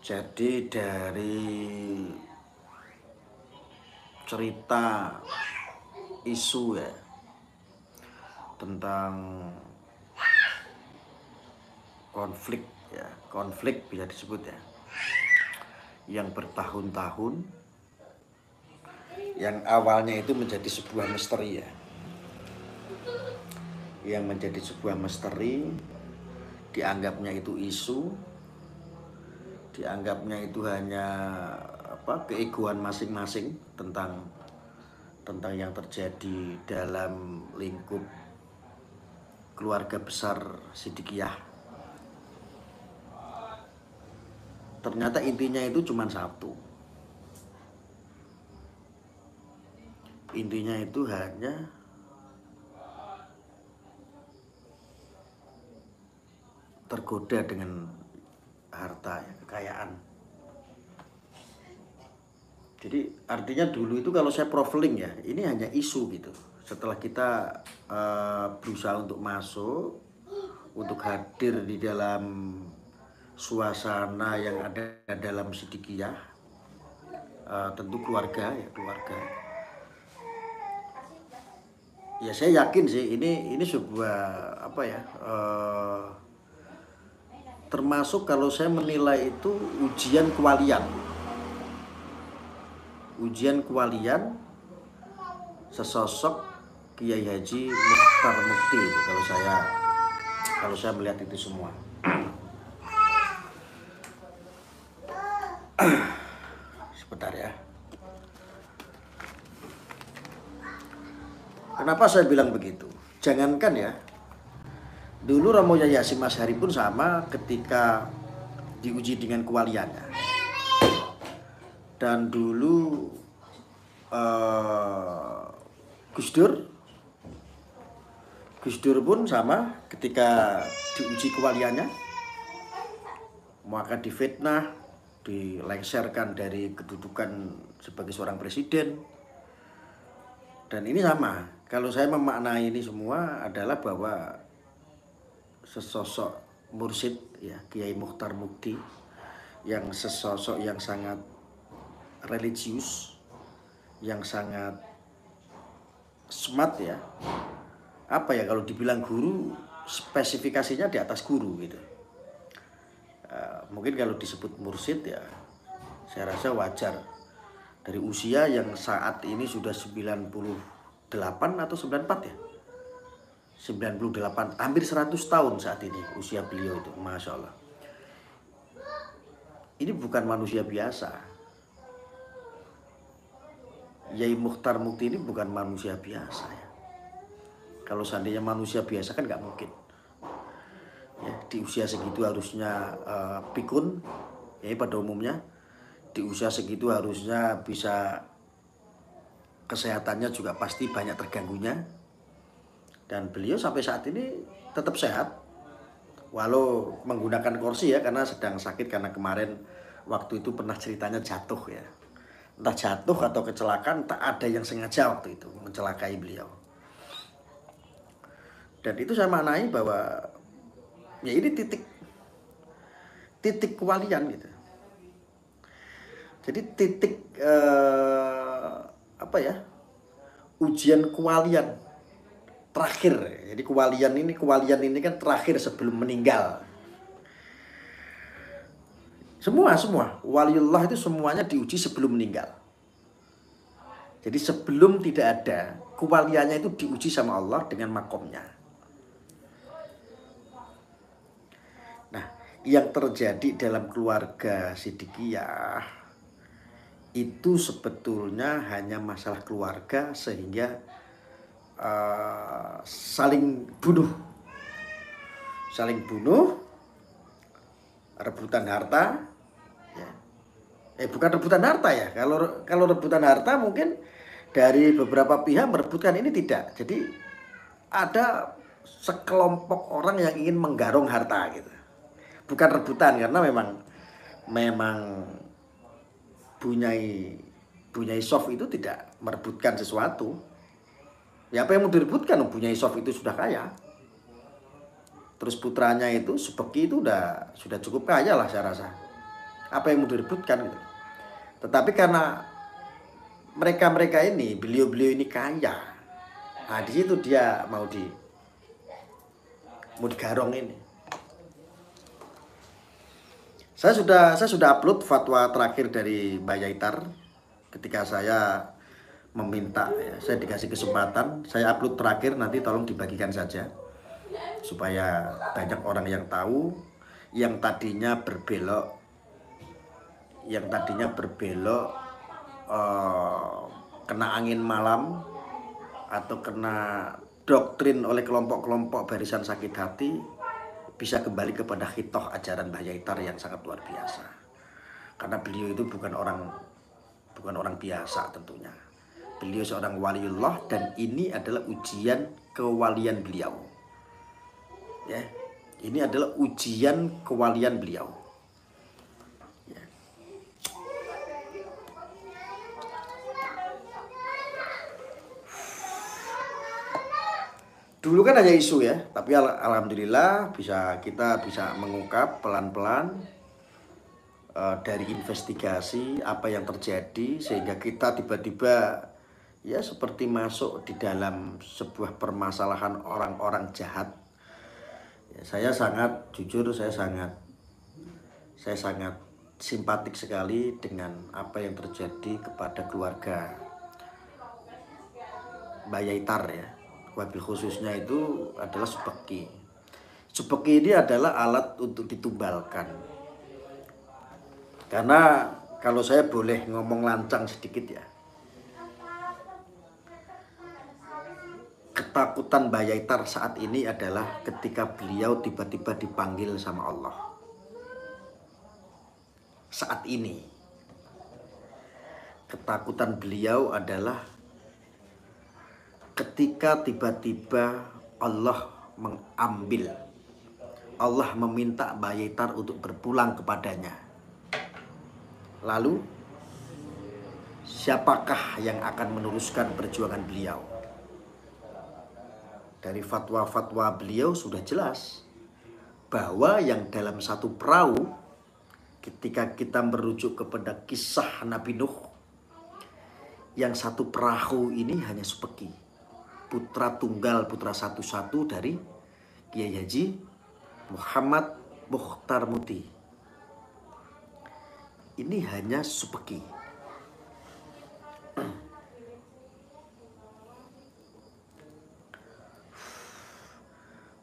Jadi dari cerita isu ya tentang konflik bisa disebut ya, yang bertahun-tahun, yang awalnya itu menjadi sebuah misteri ya, yang menjadi sebuah misteri, dianggapnya itu isu, dianggapnya itu hanya keegoan masing-masing tentang yang terjadi dalam lingkup keluarga besar Sidikiyah. Ternyata intinya itu cuma satu. Intinya itu hanya tergoda dengan harta, kekayaan. Jadi artinya dulu itu kalau saya profiling ya, ini hanya isu gitu. Setelah kita berusaha untuk masuk, untuk hadir di dalam suasana yang ada dalam Sidikiyah, tentu keluarga. Ya saya yakin sih ini sebuah termasuk kalau saya menilai itu ujian kewalian sesosok Kiai Haji Muchtar Mukti itu, kalau saya melihat itu semua. Sebentar ya. Kenapa saya bilang begitu? Jangankan ya, dulu Romo Yai Hasyim Asy'ari pun sama ketika diuji dengan kewaliannya. Dan dulu Gus Dur pun sama ketika diuji kewaliannya, maka difitnah, dilengserkan dari kedudukan sebagai seorang presiden. Dan ini sama, kalau saya memaknai ini semua adalah bahwa sesosok mursyid ya, Kiai Muchtar Mukti, yang sesosok yang sangat religius, yang sangat smart ya. Kalau dibilang guru, spesifikasinya di atas guru gitu. Mungkin kalau disebut mursyid ya, saya rasa wajar. Dari usia yang saat ini sudah 98 atau 94 ya, 98, hampir 100 tahun saat ini usia beliau itu, Masya Allah. Ini bukan manusia biasa. Yai Muchtar Mukti ini bukan manusia biasa ya. Kalau seandainya manusia biasa kan nggak mungkin ya, di usia segitu harusnya pikun ya, pada umumnya di usia segitu harusnya bisa, kesehatannya juga pasti banyak terganggunya. Dan beliau sampai saat ini tetap sehat, walau menggunakan kursi ya, karena sedang sakit, karena kemarin waktu itu pernah ceritanya jatuh ya, entah jatuh atau kecelakaan, tak ada yang sengaja waktu itu mencelakai beliau. Dan itu saya maknai bahwa ya ini titik kewalian gitu. Jadi titik ujian kewalian terakhir. Jadi kewalian ini kan terakhir sebelum meninggal. Semua waliullah itu semuanya diuji sebelum meninggal. Jadi sebelum tidak ada, kewaliannya itu diuji sama Allah dengan makomnya. Nah, yang terjadi dalam keluarga Sidikiyah itu sebetulnya hanya masalah keluarga, sehingga saling bunuh, rebutan harta ya. Bukan rebutan harta ya, kalau rebutan harta mungkin dari beberapa pihak merebutkan, ini tidak. Jadi ada sekelompok orang yang ingin menggarong harta gitu, bukan rebutan, karena memang Bunyai Sof itu tidak merebutkan sesuatu. Ya apa yang mau direbutkan? Bunyai Sof itu sudah kaya. Terus putranya itu Subeki itu sudah cukup kaya lah saya rasa. Apa yang mau direbutkan gitu. Tetapi karena mereka ini, beliau-beliau ini kaya, nah di situ dia mau digarong ini. Saya sudah upload fatwa terakhir dari Mbak Yaitar ketika saya meminta, ya, saya dikasih kesempatan, saya upload terakhir, nanti tolong dibagikan saja supaya banyak orang yang tahu. Yang tadinya berbelok kena angin malam atau kena doktrin oleh kelompok-kelompok barisan sakit hati, bisa kembali kepada khitoh ajaran Mbah Yaitar yang sangat luar biasa. Karena beliau itu bukan orang biasa tentunya. Beliau seorang waliullah dan ini adalah ujian kewalian beliau. Ya, ini adalah ujian kewalian beliau. Ya. Dulu kan hanya isu ya, tapi alhamdulillah kita bisa mengungkap pelan-pelan dari investigasi apa yang terjadi sehingga kita tiba-tiba ya seperti masuk di dalam sebuah permasalahan orang-orang jahat. Ya, saya sangat simpatik sekali dengan apa yang terjadi kepada keluarga Mbak Yaitar ya. Wabil khususnya itu adalah subeki. Subeki ini adalah alat untuk ditumbalkan. Karena kalau saya boleh ngomong lancang sedikit ya, ketakutan Mbah Yaitar saat ini adalah ketika beliau tiba-tiba dipanggil sama Allah. Saat ini ketakutan beliau adalah ketika tiba-tiba Allah meminta Mbah Yaitar untuk berpulang kepadanya. Lalu siapakah yang akan meneruskan perjuangan beliau? Dari fatwa-fatwa beliau sudah jelas bahwa yang dalam satu perahu, ketika kita merujuk kepada kisah Nabi Nuh, yang satu perahu ini hanya subeki, putra tunggal, putra satu-satu dari Kiai Haji Muhammad Mukhtar Muti. Ini hanya subeki.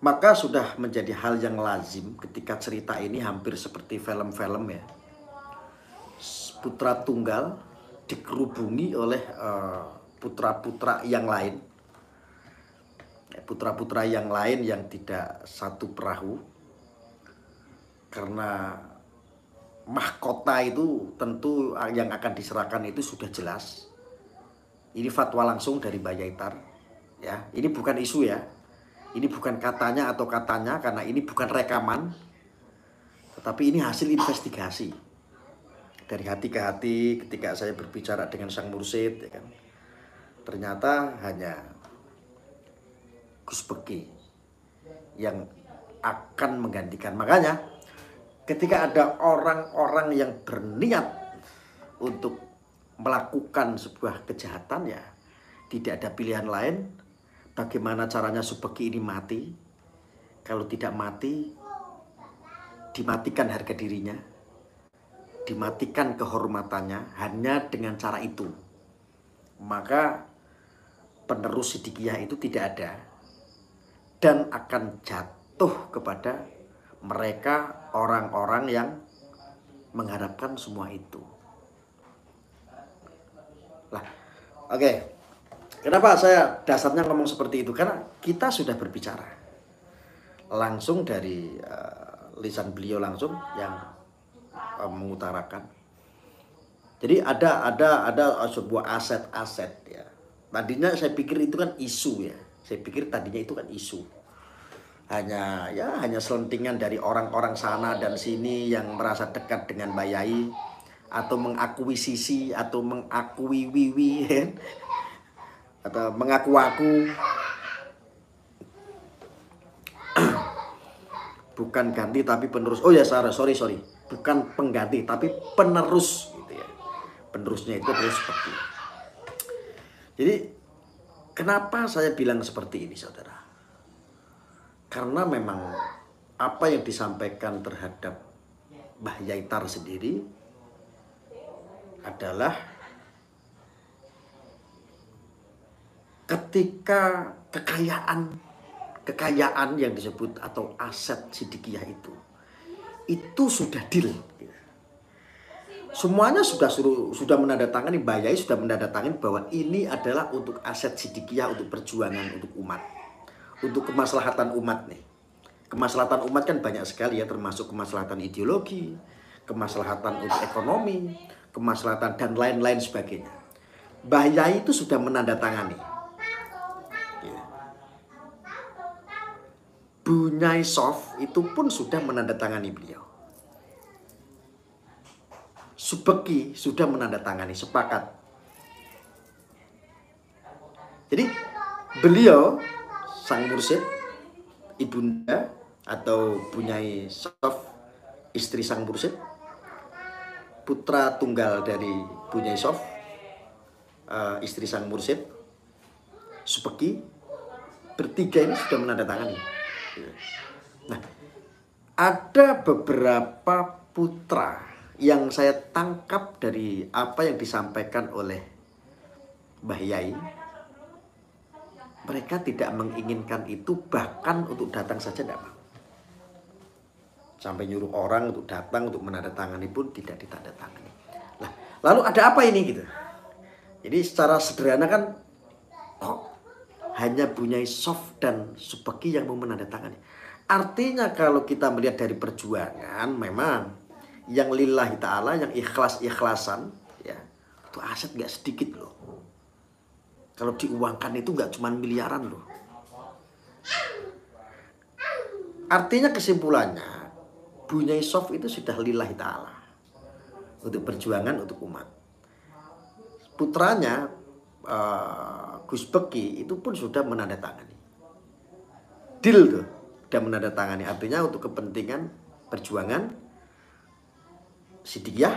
Maka sudah menjadi hal yang lazim ketika cerita ini hampir seperti film-film ya. Putra tunggal dikerubungi oleh putra-putra yang lain. Putra-putra yang lain yang tidak satu perahu. Karena mahkota itu tentu yang akan diserahkan itu sudah jelas. Ini fatwa langsung dari Mbah Yaitar ya. Ini bukan isu ya. Ini bukan katanya atau katanya, karena ini bukan rekaman, tetapi ini hasil investigasi dari hati ke hati ketika saya berbicara dengan sang mursyid ya kan. Ternyata hanya Gus Beki yang akan menggantikan. Makanya ketika ada orang-orang yang berniat untuk melakukan sebuah kejahatan ya, tidak ada pilihan lain. Bagaimana caranya subeki ini mati? Kalau tidak mati, dimatikan harga dirinya, dimatikan kehormatannya hanya dengan cara itu. Maka penerus Sidikiyah itu tidak ada dan akan jatuh kepada mereka orang-orang yang mengharapkan semua itu. Lah, oke. Kenapa saya dasarnya ngomong seperti itu? Karena kita sudah berbicara langsung dari lisan beliau langsung yang mengutarakan. Jadi ada sebuah aset-aset ya. Tadinya saya pikir itu kan isu ya. Saya pikir tadinya itu kan isu. Hanya selentingan dari orang-orang sana dan sini yang merasa dekat dengan Mbah Yai atau mengakuisisi atau mengakui wiwi ya. Atau mengaku-aku. bukan ganti tapi penerus. Oh ya, sorry, bukan pengganti tapi penerus gitu ya. Penerusnya itu adalah Subeki. Jadi kenapa saya bilang seperti ini, saudara? Karena memang apa yang disampaikan terhadap Mbah Yaitar sendiri adalah ketika kekayaan yang disebut atau aset Sidikiyah itu sudah deal. Semuanya sudah menandatangani, Mbah Yai sudah menandatangani bahwa ini adalah untuk aset Sidikiyah, untuk perjuangan untuk umat, untuk kemaslahatan umat nih. Kemaslahatan umat kan banyak sekali ya, termasuk kemaslahatan ideologi, kemaslahatan untuk ekonomi, kemaslahatan dan lain-lain sebagainya. Mbah Yai itu sudah menandatangani. Bunyai Sof itu pun sudah menandatangani beliau. Subeki sudah menandatangani, sepakat. Jadi beliau, sang mursyid, ibunda atau Bunyai Sof, istri sang mursyid, putra tunggal dari Bunyai Sof, istri sang mursyid, Subeki, bertiga ini sudah menandatangani. Nah, ada beberapa putra yang saya tangkap dari apa yang disampaikan oleh Mbah Yai. Mereka tidak menginginkan itu, bahkan untuk datang saja tidak mau. Sampai nyuruh orang untuk datang untuk menandatangani pun tidak ditandatangani. Nah, lalu ada apa ini gitu? Jadi secara sederhana kan kok hanya Bunyai Sof dan Subeki yang mau menandatangani. Artinya kalau kita melihat dari perjuangan, memang yang lillahi ta'ala, yang ikhlas-ikhlasan ya, itu aset gak sedikit loh. Kalau diuangkan itu gak cuma miliaran loh. Artinya kesimpulannya, Bunyai Sof itu sudah lillahi ta'ala, untuk perjuangan untuk umat. Putranya Gus Beki itu pun sudah menandatangani. Deal tuh, sudah menandatangani. Artinya untuk kepentingan perjuangan Sidikiyah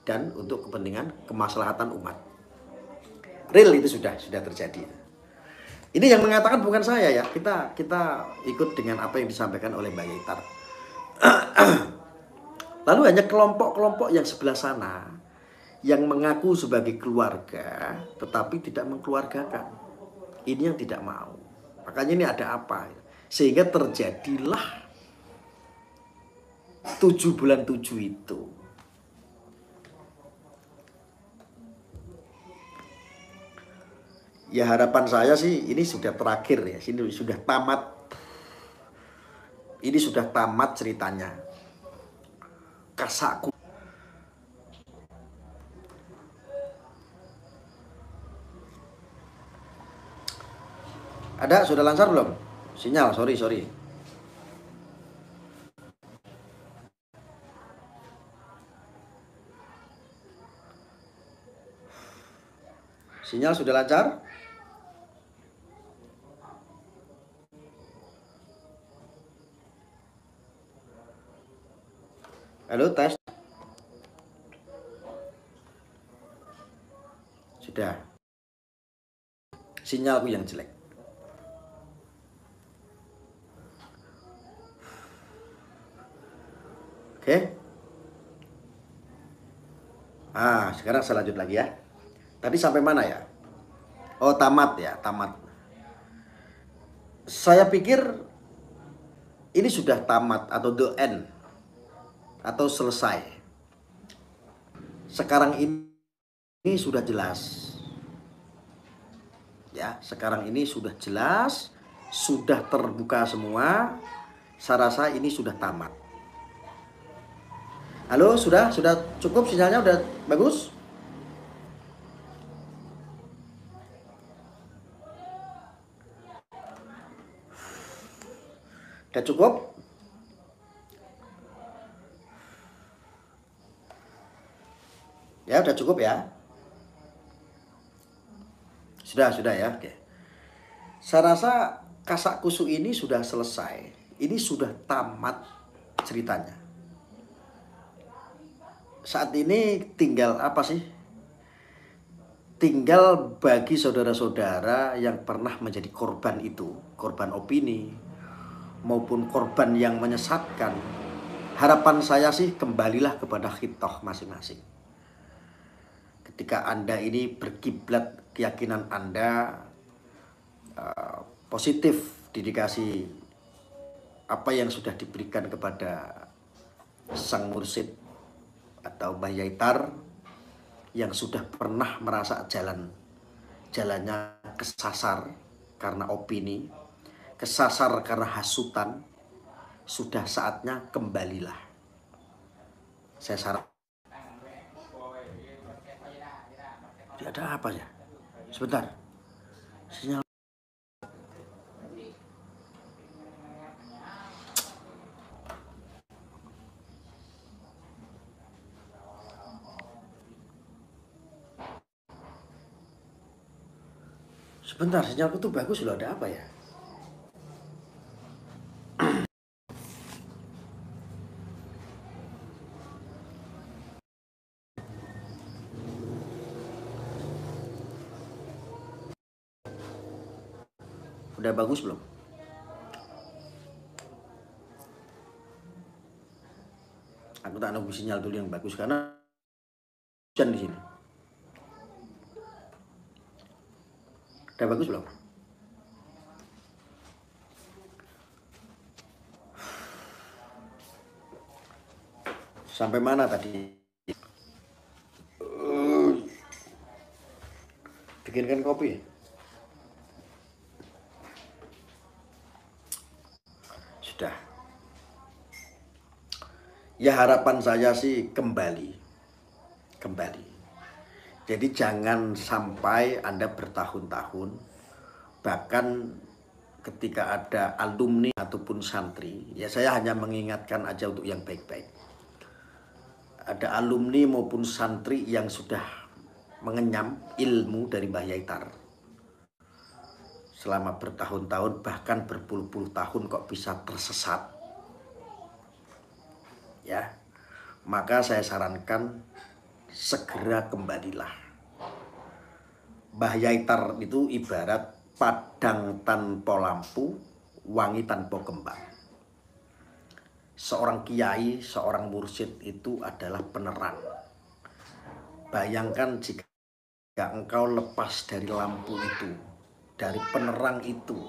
dan untuk kepentingan kemaslahatan umat. Real itu sudah terjadi. Ini yang mengatakan bukan saya ya. Kita ikut dengan apa yang disampaikan oleh Mbah Yaitar. Lalu hanya kelompok-kelompok yang sebelah sana yang mengaku sebagai keluarga tetapi tidak mengkeluargakan. Ini yang tidak mau. Makanya ini ada apa? Sehingga terjadilah 7 bulan 7 itu. Ya harapan saya sih ini sudah terakhir ya. Ini sudah tamat. Ini sudah tamat ceritanya. Kasakku. Ada, sudah lancar belum? Sinyal, sorry. Sinyal sudah lancar? Halo, tes. Sudah. Sinyalku yang jelek. Oke. Sekarang saya lanjut lagi ya. Tadi sampai mana ya? Oh, tamat ya, tamat. Saya pikir ini sudah tamat atau the end atau selesai. Sekarang ini sudah jelas. Ya, sekarang ini sudah jelas, sudah terbuka semua. Saya rasa ini sudah tamat. Halo, sudah cukup sinyalnya, udah bagus? Udah cukup? Ya, udah cukup ya? Sudah ya, oke. Saya rasa kasak kusuk ini sudah selesai. ini sudah tamat ceritanya. Saat ini tinggal apa sih? Tinggal bagi saudara-saudara yang pernah menjadi korban itu, korban opini maupun korban yang menyesatkan. Harapan saya sih kembalilah kepada khitoh masing-masing. Ketika Anda ini berkiblat keyakinan Anda positif, dikasih apa yang sudah diberikan kepada sang mursyid atau Mbah Yaitar yang sudah pernah merasa jalannya kesasar karena opini, kesasar karena hasutan, sudah saatnya kembalilah. Saya saran. Ada apa ya? Sebentar. Sinyal. Sebentar, sinyalku tuh bagus loh. Ada apa ya? Udah bagus belum? Aku tak nunggu sinyal dulu yang bagus karena hujan di sini. Udah bagus belum? Sampai mana tadi? Bikinkan kopi. Sudah. Ya harapan saya sih kembali. Jadi jangan sampai Anda bertahun-tahun, bahkan ketika ada alumni ataupun santri, ya saya hanya mengingatkan aja untuk yang baik-baik. Ada alumni maupun santri yang sudah mengenyam ilmu dari Mbah Yaitar selama bertahun-tahun, bahkan berpuluh-puluh tahun kok bisa tersesat. Ya, maka saya sarankan segera kembalilah. Mbah Yaitar itu ibarat padang tanpa lampu, wangi tanpa kembang. Seorang kiai, seorang mursyid itu adalah penerang. Bayangkan jika engkau lepas dari lampu itu, dari penerang itu,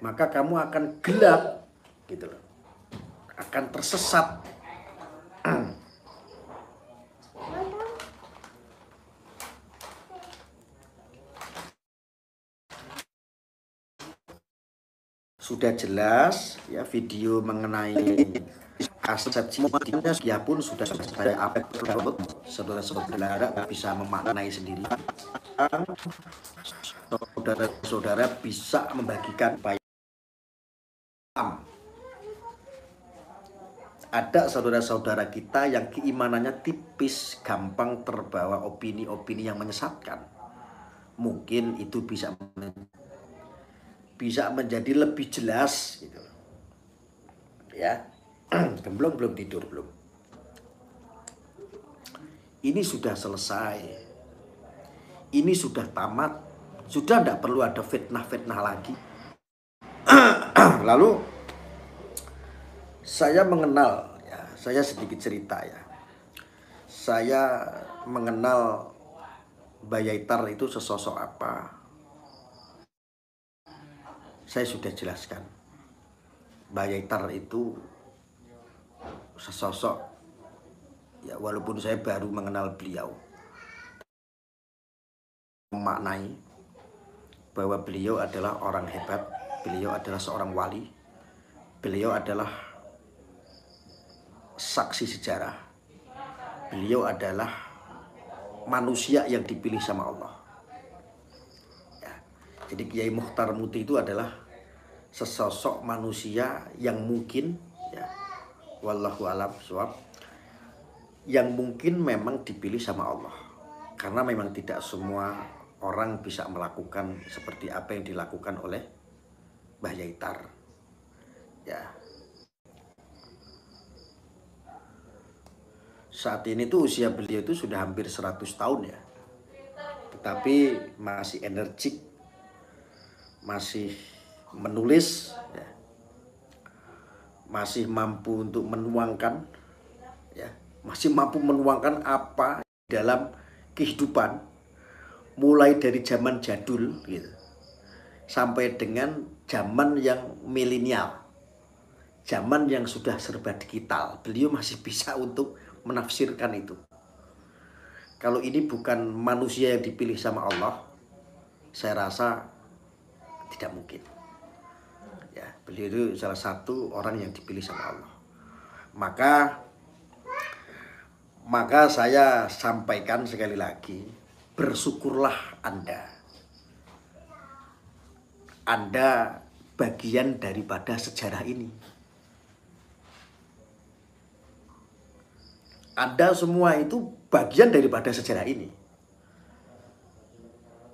maka kamu akan gelap, gitu loh. Akan tersesat. Sudah jelas ya video mengenai asepsi dia pun sudah saya upload. Saudara-saudara bisa memaknai sendiri. Saudara-saudara bisa membagikan paham. Ada saudara-saudara kita yang keimanannya tipis, gampang terbawa opini-opini yang menyesatkan. Mungkin itu bisa menjadi lebih jelas gitu. Ya. belum tidur belum. Ini sudah selesai. Ini sudah tamat. Sudah tidak perlu ada fitnah-fitnah lagi. Lalu saya mengenal ya, saya sedikit cerita ya. Saya mengenal Mbah Yaitar itu sesosok apa. Saya sudah jelaskan. Mbah Yaitar itu sesosok ya, walaupun saya baru mengenal beliau, memaknai bahwa beliau adalah orang hebat, beliau adalah seorang wali, beliau adalah saksi sejarah, beliau adalah manusia yang dipilih sama Allah. Jadi Kiai Mukhtar Muti itu adalah sesosok manusia yang mungkin ya, wallahu alam shawab, yang mungkin memang dipilih sama Allah. Karena memang tidak semua orang bisa melakukan seperti apa yang dilakukan oleh Mbah Yaitar. Ya. Saat ini tuh usia beliau itu sudah hampir 100 tahun ya. Tetapi masih energik, masih menulis ya. Masih mampu untuk menuangkan ya, masih mampu menuangkan apa dalam kehidupan mulai dari zaman jadul gitu sampai dengan zaman yang milenial, zaman yang sudah serba digital. Beliau masih bisa untuk menafsirkan itu. Kalau ini bukan manusia yang dipilih sama Allah, saya rasa tidak mungkin. Ya, beliau itu salah satu orang yang dipilih sama Allah. Maka saya sampaikan sekali lagi, bersyukurlah Anda. Anda bagian daripada sejarah ini. Anda semua itu bagian daripada sejarah ini.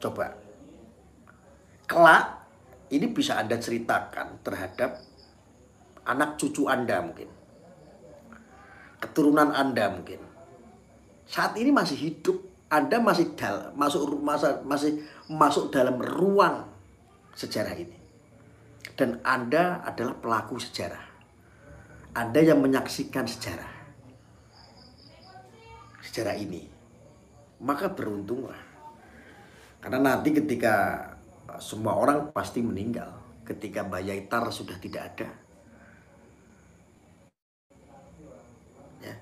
Coba, kelak ini bisa Anda ceritakan terhadap anak cucu Anda mungkin, keturunan Anda mungkin. Saat ini masih hidup, Anda masih masuk dalam ruang sejarah ini. Dan Anda adalah pelaku sejarah. Anda yang menyaksikan sejarah ini. Maka beruntunglah. Karena nanti ketika semua orang pasti meninggal, ketika Bayaitar sudah tidak ada. Ya.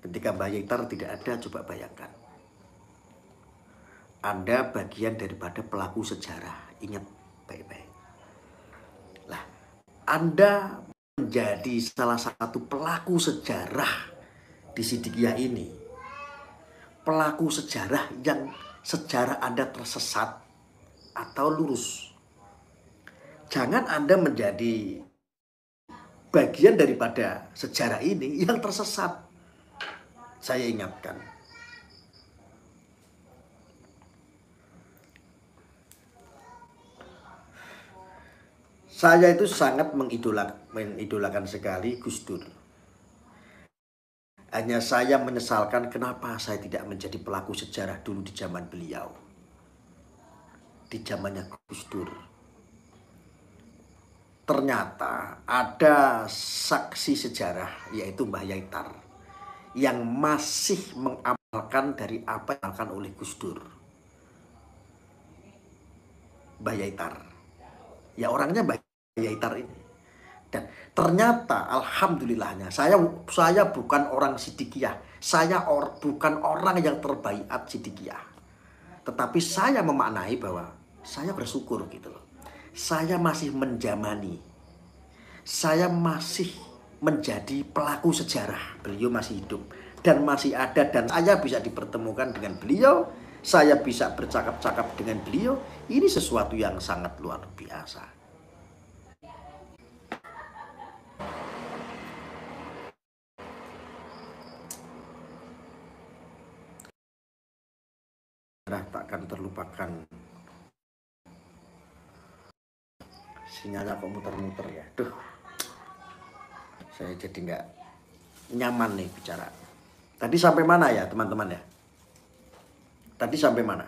Ketika Bayaitar tidak ada, coba bayangkan. Anda bagian daripada pelaku sejarah. Ingat baik-baik. Lah, Anda menjadi salah satu pelaku sejarah di Sidikiyah ini. Pelaku sejarah yang sejarah Anda tersesat atau lurus. Jangan Anda menjadi bagian daripada sejarah ini yang tersesat. Saya ingatkan. Saya itu sangat mengidolakan sekali Gus Dur. Hanya saya menyesalkan kenapa saya tidak menjadi pelaku sejarah dulu di zaman beliau. Di zamannya Gus Dur. Ternyata ada saksi sejarah yaitu Mbah Yaitar yang masih mengamalkan dari apa yang diamalkan oleh Gus Dur. Mbah Yaitar. Ya orangnya Mbah Yaitar ini. Dan ternyata alhamdulillahnya saya bukan orang Sidikiyah. Saya bukan orang yang terbaiat Sidikiyah. Tetapi saya memaknai bahwa saya bersyukur gitu loh. Saya masih menjamani. Saya masih menjadi pelaku sejarah. Beliau masih hidup dan masih ada, dan saya bisa dipertemukan dengan beliau. Saya bisa bercakap-cakap dengan beliau. Ini sesuatu yang sangat luar biasa. Takkan terlupakan. Sinyalnya kok muter-muter ya. Duh, saya jadi nggak nyaman nih bicara. Tadi sampai mana ya teman-teman ya? Tadi sampai mana?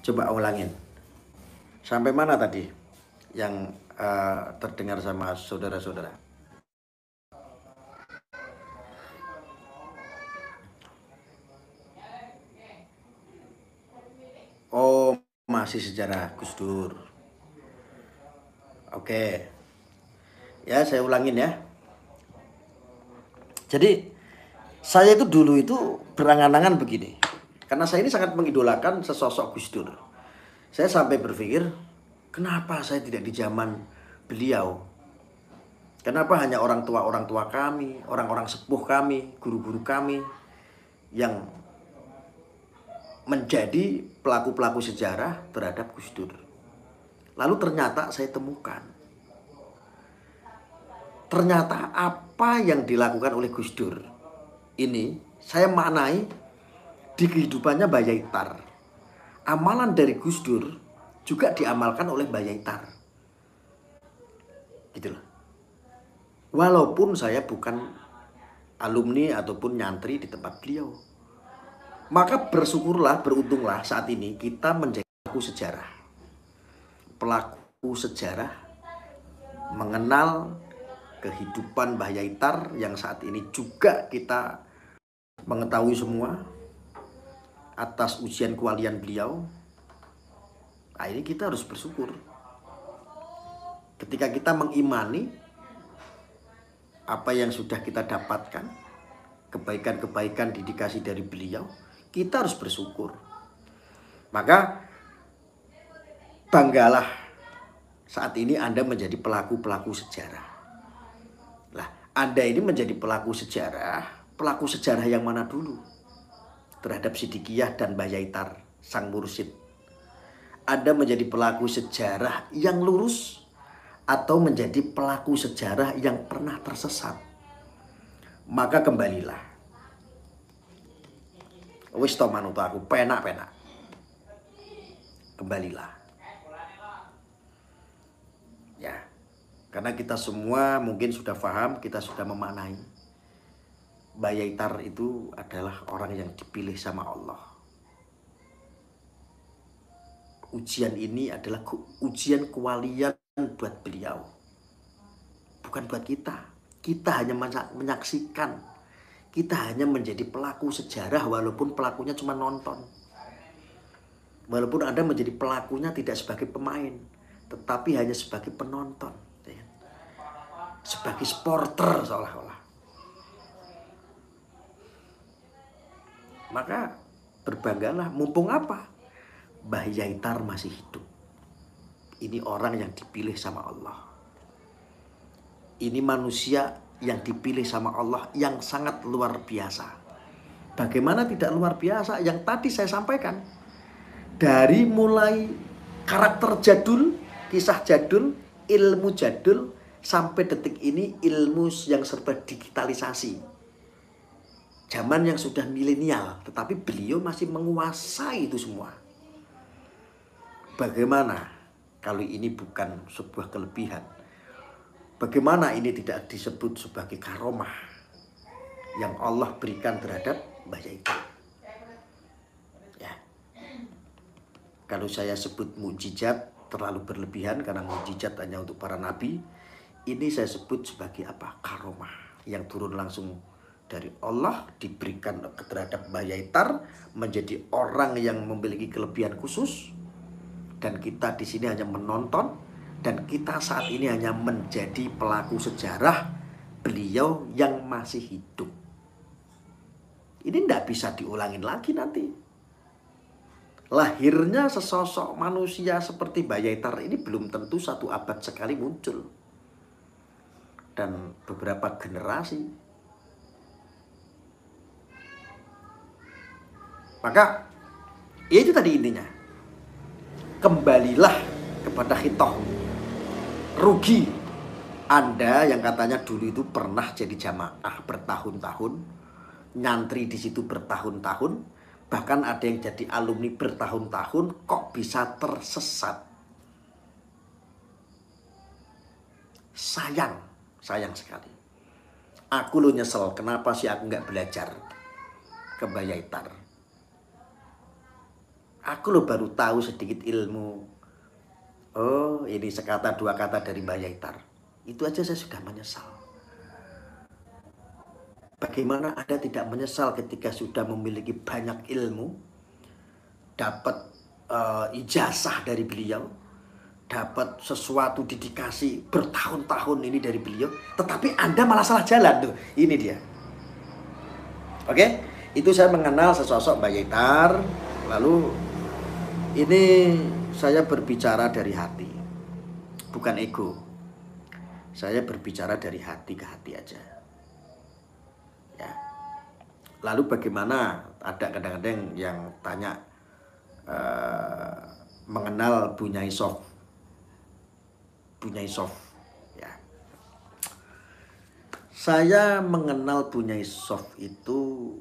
Coba ulangin. Sampai mana tadi yang terdengar sama saudara-saudara? Oh, masih sejarah Gus Dur. Oke. Ya, saya ulangin ya. Jadi, saya itu dulu itu berangan-angan begini. Karena saya ini sangat mengidolakan sesosok Gus Dur. Saya sampai berpikir, kenapa saya tidak di zaman beliau? Kenapa hanya orang tua kami, orang-orang sepuh kami, guru-guru kami yang menjadi pelaku-pelaku sejarah terhadap Gus Dur. Lalu ternyata saya temukan, ternyata apa yang dilakukan oleh Gus Dur ini saya maknai di kehidupannya Mbah Yaitar. amalan dari Gus Dur juga diamalkan oleh Mbah Yaitar. Gitu loh. Walaupun saya bukan alumni ataupun nyantri di tempat beliau. Maka bersyukurlah, beruntunglah saat ini kita menjadi pelaku sejarah. Pelaku sejarah mengenal kehidupan Mbah Yaitar yang saat ini juga kita mengetahui semua atas ujian kewalian beliau. Nah, ini kita harus bersyukur. Ketika kita mengimani apa yang sudah kita dapatkan, kebaikan-kebaikan didikasi dari beliau, kita harus bersyukur. Maka banggalah saat ini Anda menjadi pelaku-pelaku sejarah. Lah, Anda ini menjadi pelaku sejarah yang mana dulu? Terhadap Sidikiyah dan Mbah Yaitar, sang mursyid. Anda menjadi pelaku sejarah yang lurus atau menjadi pelaku sejarah yang pernah tersesat? Maka kembalilah. Wis to manut aku penak-penak. Kembalilah. Ya. Karena kita semua mungkin sudah paham, kita sudah memaknai. Mbah Yaitar itu adalah orang yang dipilih sama Allah. Ujian ini adalah ujian kewalian buat beliau. Bukan buat kita. Kita hanya menyaksikan. Kita hanya menjadi pelaku sejarah walaupun pelakunya cuma nonton. Walaupun Anda menjadi pelakunya tidak sebagai pemain, tetapi hanya sebagai penonton. Sebagai supporter seolah-olah. Maka berbanggalah, mumpung apa? Mbah Yaitar masih hidup. Ini orang yang dipilih sama Allah. Ini manusia yang dipilih sama Allah yang sangat luar biasa. Bagaimana tidak luar biasa? Yang tadi saya sampaikan. Dari mulai karakter jadul, kisah jadul, ilmu jadul, sampai detik ini ilmu yang serba digitalisasi. Zaman yang sudah milenial, tetapi beliau masih menguasai itu semua. Bagaimana kalau ini bukan sebuah kelebihan? Bagaimana ini tidak disebut sebagai karomah yang Allah berikan terhadap Mbah Yaitar? Ya. Kalau saya sebut mukjizat terlalu berlebihan karena mukjizat hanya untuk para nabi. Ini saya sebut sebagai apa? Karomah yang turun langsung dari Allah, diberikan terhadap Mbah Yaitar menjadi orang yang memiliki kelebihan khusus, dan kita di sini hanya menonton, dan kita saat ini hanya menjadi pelaku sejarah beliau yang masih hidup. Ini tidak bisa diulangin lagi nanti. Lahirnya sesosok manusia seperti Mbah Yaitar ini belum tentu 1 abad sekali muncul, dan beberapa generasi. Maka ya itu tadi intinya. Kembalilah kepada khitoh. Rugi Anda yang katanya dulu itu pernah jadi jamaah bertahun-tahun, nyantri di situ bertahun-tahun, bahkan ada yang jadi alumni bertahun-tahun, kok bisa tersesat. Sayang sekali. Aku lo nyesel, kenapa sih aku nggak belajar ke Mbah Yaitar. Aku lo baru tahu sedikit ilmu. Oh, ini sekata dua kata dari Mbah Yaitar. Itu aja saya sudah menyesal. Bagaimana Anda tidak menyesal ketika sudah memiliki banyak ilmu, dapat ijazah dari beliau, dapat sesuatu dedikasi bertahun-tahun ini dari beliau, tetapi Anda malah salah jalan tuh. Ini dia. Oke, itu saya mengenal sesosok Mbah Yaitar. Lalu ini saya berbicara dari hati, bukan ego. Saya berbicara dari hati ke hati aja. Ya. Lalu bagaimana? Ada kadang-kadang yang tanya mengenal Bunyai Sof. Ya. Saya mengenal Bunyai Sof itu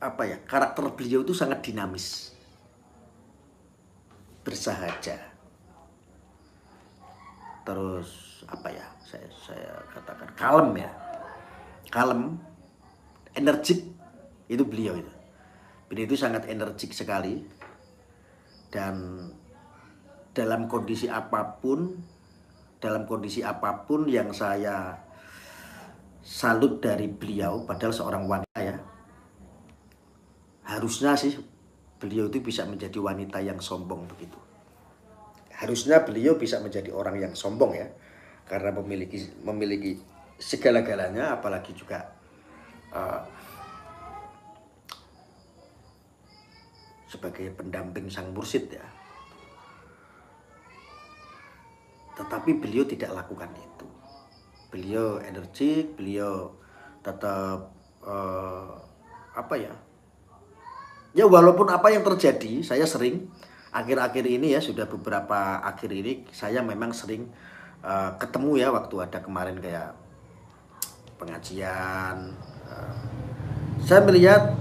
apa ya? Karakter beliau itu sangat dinamis. bersahaja. Terus apa ya? Saya katakan kalem ya. Kalem, energik, itu beliau itu. Beliau itu sangat energik sekali. Dan dalam kondisi apapun yang saya salut dari beliau, padahal seorang wanita ya, harusnya sih beliau itu bisa menjadi wanita yang sombong begitu. Harusnya beliau bisa menjadi orang yang sombong ya, karena memiliki segala-galanya, apalagi juga sebagai pendamping sang mursyid ya. Tetapi beliau tidak lakukan itu. Beliau energik, beliau tetap apa ya? Ya walaupun apa yang terjadi, saya sering akhir-akhir ini ya, sudah beberapa akhir ini saya memang sering ketemu ya, waktu ada kemarin kayak pengajian. Saya melihat,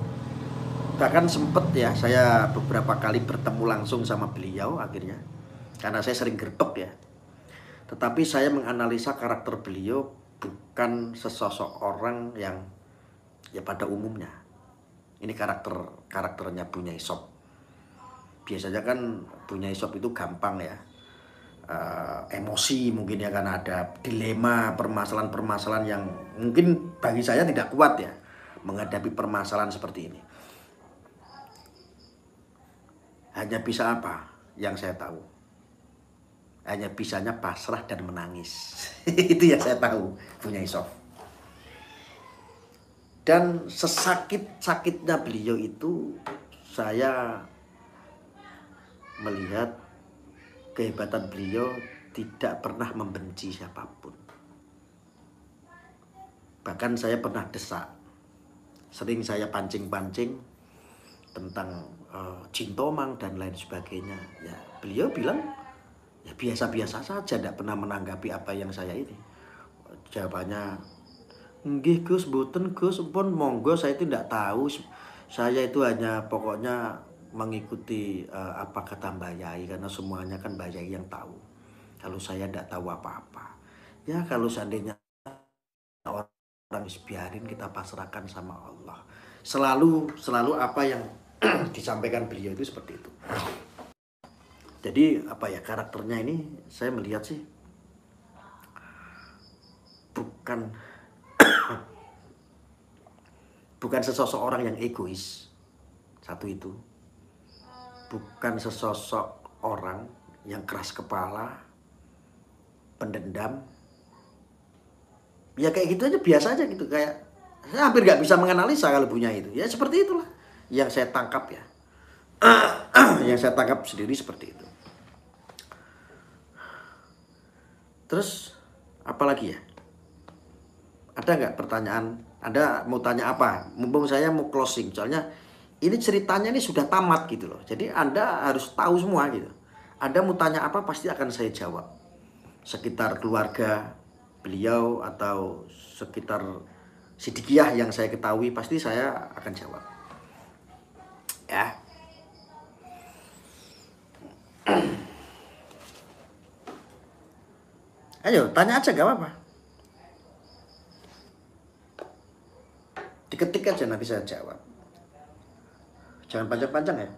bahkan sempet ya saya beberapa kali bertemu langsung sama beliau akhirnya, karena saya sering gerbek ya. Tetapi saya menganalisa karakter beliau bukan sesosok orang yang ya pada umumnya. Ini karakternya Bunyai Sob. Biasanya kan Bunyai Sob itu gampang ya, emosi mungkin ya, karena ada dilema, permasalahan-permasalahan yang mungkin bagi saya tidak kuat ya menghadapi permasalahan seperti ini. Hanya bisa apa yang saya tahu? Hanya bisanya pasrah dan menangis. Itu yang saya tahu Bunyai Sob. Dan sesakit-sakitnya beliau itu, saya melihat kehebatan beliau tidak pernah membenci siapapun. Bahkan saya pernah desak, sering saya pancing-pancing tentang Jin Tomang dan lain sebagainya. Ya beliau bilang ya biasa-biasa saja, tidak pernah menanggapi apa yang saya ini. Jawabannya, nggih Gus, mboten Gus, pun monggo, saya itu tidak tahu. Saya itu hanya pokoknya mengikuti apa kata Mbak Yai, karena semuanya kan Mbak Yai yang tahu. Kalau saya tidak tahu apa-apa. Ya kalau seandainya orang biarin, kita pasrahkan sama Allah. Selalu apa yang disampaikan beliau itu seperti itu. Jadi apa ya, karakternya ini saya melihat sih bukan sesosok orang yang egois. Satu itu. Bukan sesosok orang yang keras kepala, pendendam. Ya kayak gitu aja, biasa aja gitu. Kayak saya hampir nggak bisa menganalisa kalau punya itu. Ya seperti itulah yang saya tangkap ya. Yang saya tangkap sendiri seperti itu. Terus apa lagi ya? Ada nggak pertanyaan? Anda mau tanya apa? Mumpung saya mau closing, soalnya ini ceritanya ini sudah tamat gitu loh. Jadi Anda harus tahu semua gitu. Anda mau tanya apa pasti akan saya jawab. Sekitar keluarga beliau atau sekitar Sidikiyah yang saya ketahui, pasti saya akan jawab. Ya. Ayo tanya aja, gak apa-apa. Diketik aja, nanti saya jawab. Jangan panjang-panjang ya.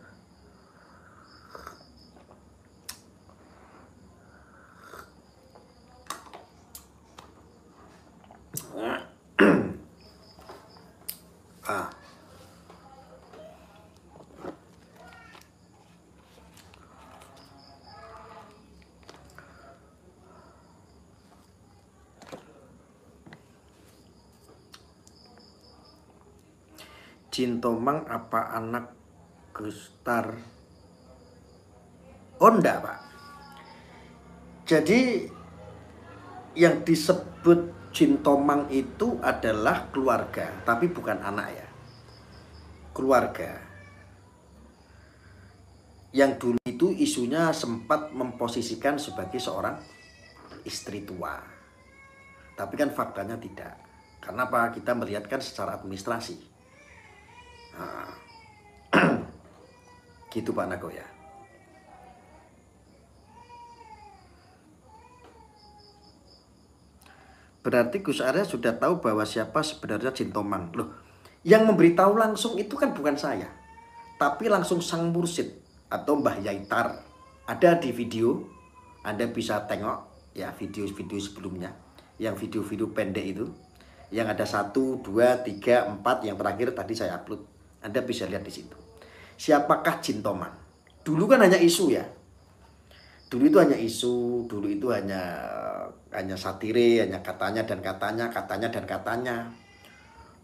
Jin Tomang apa anak Gustar? Oh enggak Pak. Jadi yang disebut Jin Tomang itu adalah keluarga, tapi bukan anak ya. Keluarga. Yang dulu itu isunya sempat memposisikan sebagai seorang istri tua. Tapi kan faktanya tidak. Karena apa? Kita melihatkan secara administrasi. Nah, gitu Pak Nagoya. Berarti Gus Arya sudah tahu bahwa siapa sebenarnya Jin Tomang. Loh, yang memberitahu langsung itu kan bukan saya, tapi langsung sang mursyid atau Mbah Yaitar. Ada di video, Anda bisa tengok ya video-video sebelumnya, yang video-video pendek itu, yang ada 1, 2, 3, 4, yang terakhir tadi saya upload. Anda bisa lihat di situ. Siapakah Jin Tomang? Dulu kan hanya isu ya. Dulu itu hanya isu, dulu itu hanya satire, hanya katanya dan katanya, katanya dan katanya.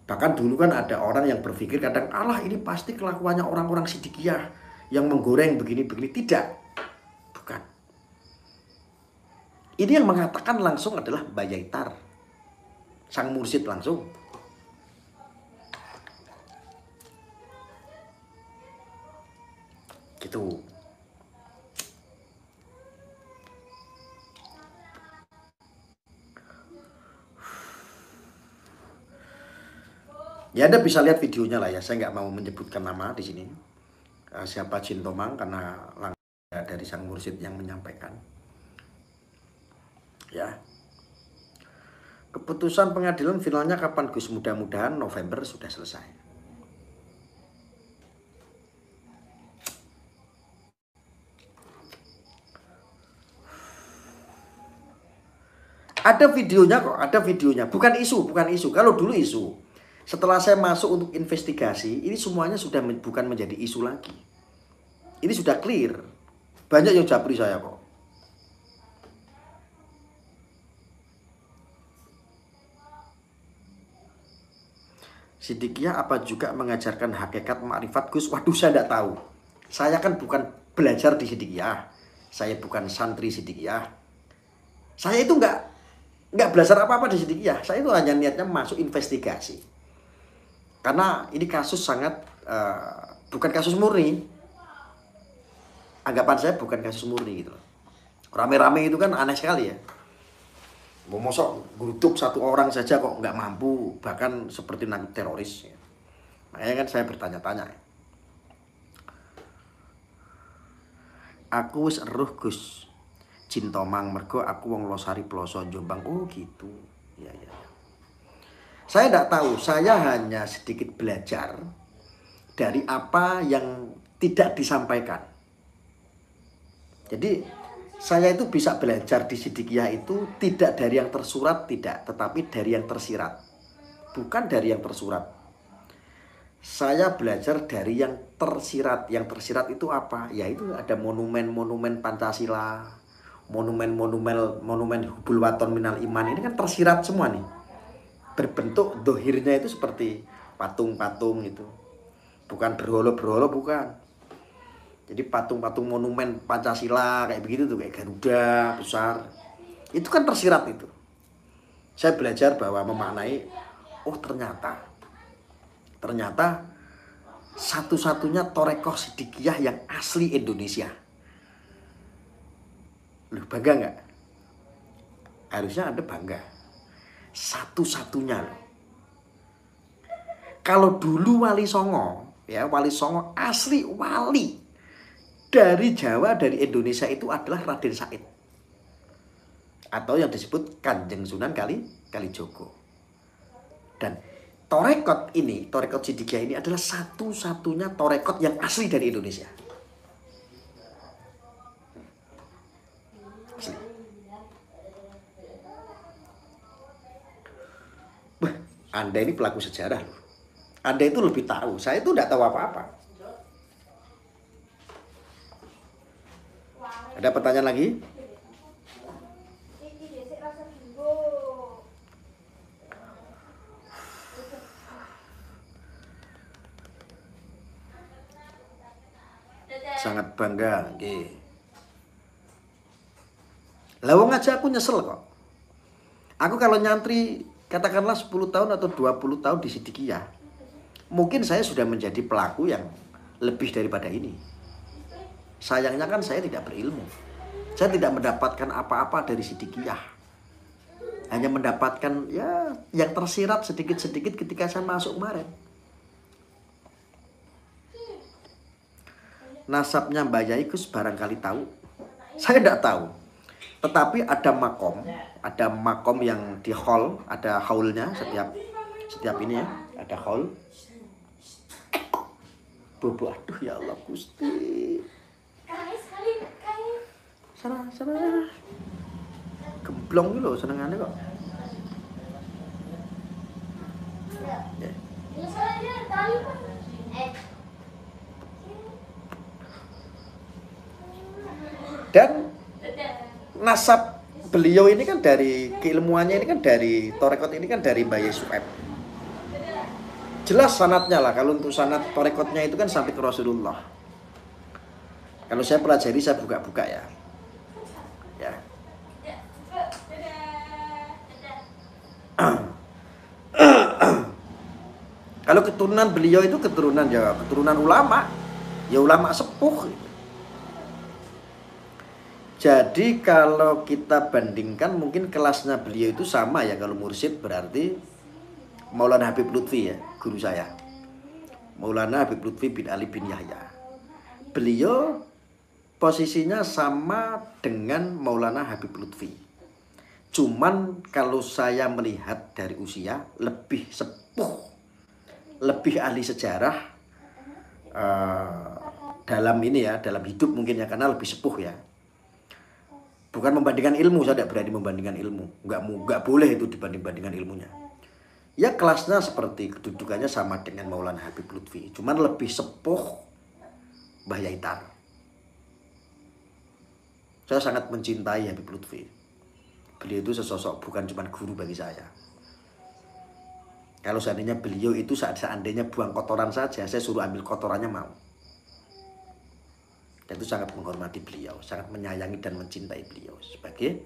Bahkan dulu kan ada orang yang berpikir kadang, Allah ini pasti kelakuannya orang-orang Sidikiyah yang menggoreng begini-begini. Tidak, bukan. Ini yang mengatakan langsung adalah Mbah Yaitar, sang mursyid langsung. Gitu. Ya Anda bisa lihat videonya lah ya. Saya nggak mau menyebutkan nama di sini. Siapa Jin Tomang karena langsung dari sang mursyid yang menyampaikan. Ya. Keputusan pengadilan finalnya kapan Gus? Mudah-mudahan November sudah selesai. Ada videonya kok, ada videonya. Bukan isu, bukan isu. Kalau dulu isu. Setelah saya masuk untuk investigasi, ini semuanya sudah bukan menjadi isu lagi. Ini sudah clear. Banyak yang japri saya kok. Sidikiyah apa juga mengajarkan hakikat makrifat Gus? Waduh, saya tidak tahu. Saya kan bukan belajar di Sidikiyah. Saya bukan santri Sidikiyah. Saya itu nggak belajar apa-apa di Sidikiyah. Saya itu hanya niatnya masuk investigasi. Karena ini kasus sangat bukan kasus murni. Anggapan saya bukan kasus murni gitu loh. Rame-rame itu kan aneh sekali ya. Mosok geruduk satu orang saja kok nggak mampu, bahkan seperti nangkep teroris. Makanya kan saya bertanya-tanya. Aku wis eruh Gus Jin Tomang mergo aku wong Losari Ploso Jombang. Oh gitu. Ya. Saya tidak tahu, saya hanya sedikit belajar dari apa yang tidak disampaikan. Jadi saya itu bisa belajar di Sidikiyah itu tidak dari yang tersurat, tidak, tetapi dari yang tersirat. Bukan dari yang tersurat. Saya belajar dari yang tersirat. Yang tersirat itu apa? Ya itu ada monumen-monumen Pancasila, monumen Hubul Waton Minal Iman. Ini kan tersirat semua nih. Berbentuk dohirnya itu seperti patung-patung itu, bukan berholo-berholo, bukan. Jadi patung-patung monumen Pancasila kayak begitu tuh, kayak Garuda besar, itu kan tersirat itu. Saya belajar bahwa memaknai, oh ternyata satu-satunya torekoh Sidikiyah yang asli Indonesia. Loh, bangga nggak? Harusnya Anda bangga. Satu-satunya loh. Kalau dulu Wali Songo, ya Wali Songo asli wali dari Jawa, dari Indonesia itu adalah Raden Said, atau yang disebut Kanjeng Sunan Kalijogo. Dan torekot ini, torekot Sidikiyah ini adalah satu-satunya torekot yang asli dari Indonesia. Asli. Anda ini pelaku sejarah loh. Anda itu lebih tahu. Saya itu tidak tahu apa-apa. Ada pertanyaan lagi? Sangat bangga. Okay. Lawang aja aku nyesel kok. Aku kalau nyantri katakanlah 10 tahun atau 20 tahun di Sidikiyah, mungkin saya sudah menjadi pelaku yang lebih daripada ini. Sayangnya kan saya tidak berilmu. Saya tidak mendapatkan apa-apa dari Sidikiyah. Hanya mendapatkan ya yang tersirat sedikit-sedikit ketika saya masuk kemarin. Nasabnya Mbak Yaikus barangkali tahu. Saya tidak tahu. Tetapi ada makom yang di hall, ada haulnya setiap ini ya, ada haul. Bobo, aduh ya Allah Gusti. Sana. Gemblong lho senengane kok. Ya. Dan nasab beliau ini kan dari keilmuannya ini kan dari torekot ini kan dari Mbah Su'aib. Jelas sanatnya lah, kalau untuk sanat torekotnya itu kan sampai ke Rasulullah. Kalau saya pelajari, saya buka-buka ya. Kalau keturunan beliau itu keturunan ulama, ya ulama sepuh. Jadi kalau kita bandingkan mungkin kelasnya beliau itu sama ya, kalau mursyid berarti Maulana Habib Lutfi ya, guru saya. Maulana Habib Lutfi bin Ali bin Yahya. Beliau posisinya sama dengan Maulana Habib Lutfi. Cuman kalau saya melihat dari usia lebih sepuh, lebih ahli sejarah dalam ini ya, dalam hidup mungkin ya, karena lebih sepuh ya. Bukan membandingkan ilmu, saya tidak berani membandingkan ilmu. Nggak boleh itu dibanding-bandingkan ilmunya. Ya kelasnya seperti kedudukannya sama dengan Maulana Habib Lutfi, cuman lebih sepuh Mbah Yaitar. Saya sangat mencintai Habib Lutfi. Beliau itu sesosok bukan cuma guru bagi saya. Kalau seandainya beliau itu seandainya buang kotoran saja, saya suruh ambil kotorannya mau. Dan itu sangat menghormati beliau, sangat menyayangi dan mencintai beliau sebagai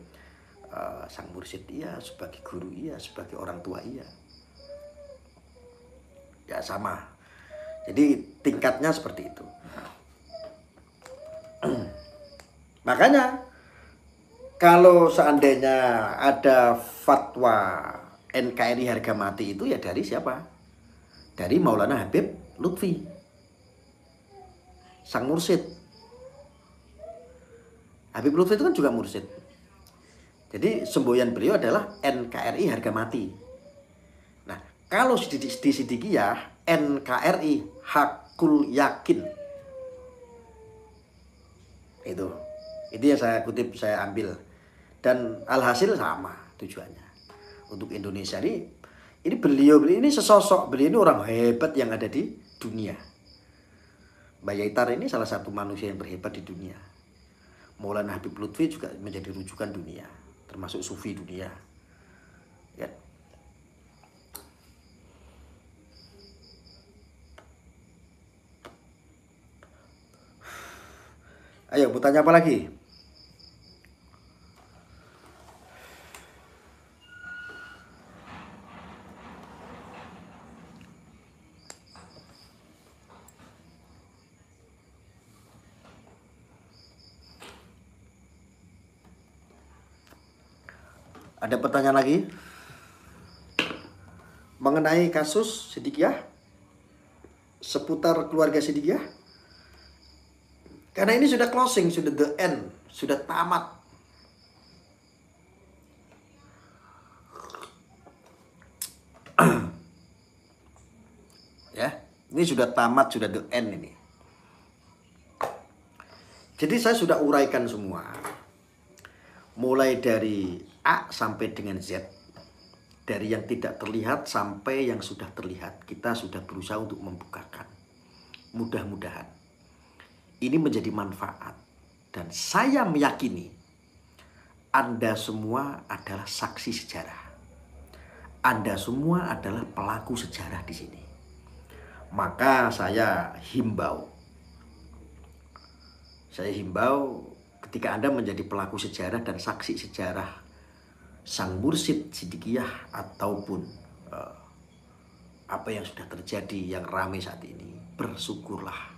sang mursyid iya, sebagai guru iya, sebagai orang tua iya. Ya sama. Jadi tingkatnya seperti itu. Makanya kalau seandainya ada fatwa NKRI harga mati itu ya dari siapa? Dari Maulana Habib Lutfi, sang mursyid. Habib Lutfi itu kan juga mursyid. Jadi semboyan beliau adalah NKRI harga mati. Nah, kalau di Sidikiyah NKRI hakul yakin. Itu yang saya kutip, saya ambil. Dan alhasil sama tujuannya. Untuk Indonesia ini beliau ini sesosok, beliau ini orang hebat yang ada di dunia. Mbah Yaitar ini salah satu manusia yang terhebat di dunia. Maulana Habib Lutfi juga menjadi rujukan dunia, termasuk sufi dunia. Ya. Ayo, mau tanya apa lagi? Ada pertanyaan lagi mengenai kasus Sidikiyah, seputar keluarga Sidikiyah? Karena ini sudah closing, sudah the end, sudah tamat. Ya, ini sudah tamat, sudah the end ini. Jadi saya sudah uraikan semua. Mulai dari A sampai dengan Z. Dari yang tidak terlihat sampai yang sudah terlihat. Kita sudah berusaha untuk membukakan. Mudah-mudahan ini menjadi manfaat. Dan saya meyakini Anda semua adalah saksi sejarah. Anda semua adalah pelaku sejarah di sini. Maka saya himbau ketika Anda menjadi pelaku sejarah dan saksi sejarah sang mursyid Sidikiyah ataupun apa yang sudah terjadi yang ramai saat ini, bersyukurlah.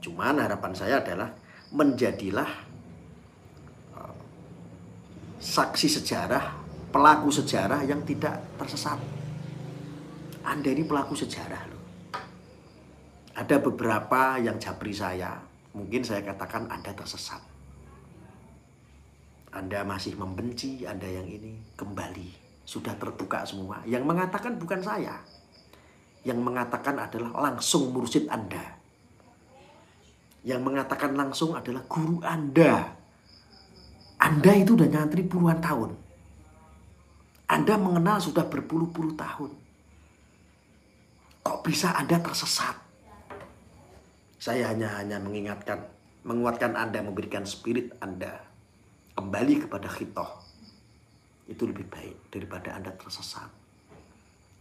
Cuman harapan saya adalah menjadilah saksi sejarah, pelaku sejarah yang tidak tersesat. Anda ini pelaku sejarah loh. Ada beberapa yang japri saya, mungkin saya katakan Anda tersesat. Anda masih membenci, Anda yang ini kembali. Sudah terbuka semua. Yang mengatakan bukan saya. Yang mengatakan adalah langsung mursyid Anda. Yang mengatakan langsung adalah guru Anda. Anda itu udah nyantri puluhan tahun. Anda mengenal sudah berpuluh-puluh tahun. Kok bisa Anda tersesat? Saya hanya menguatkan Anda, memberikan spirit Anda kembali kepada khitoh. Itu lebih baik daripada Anda tersesat.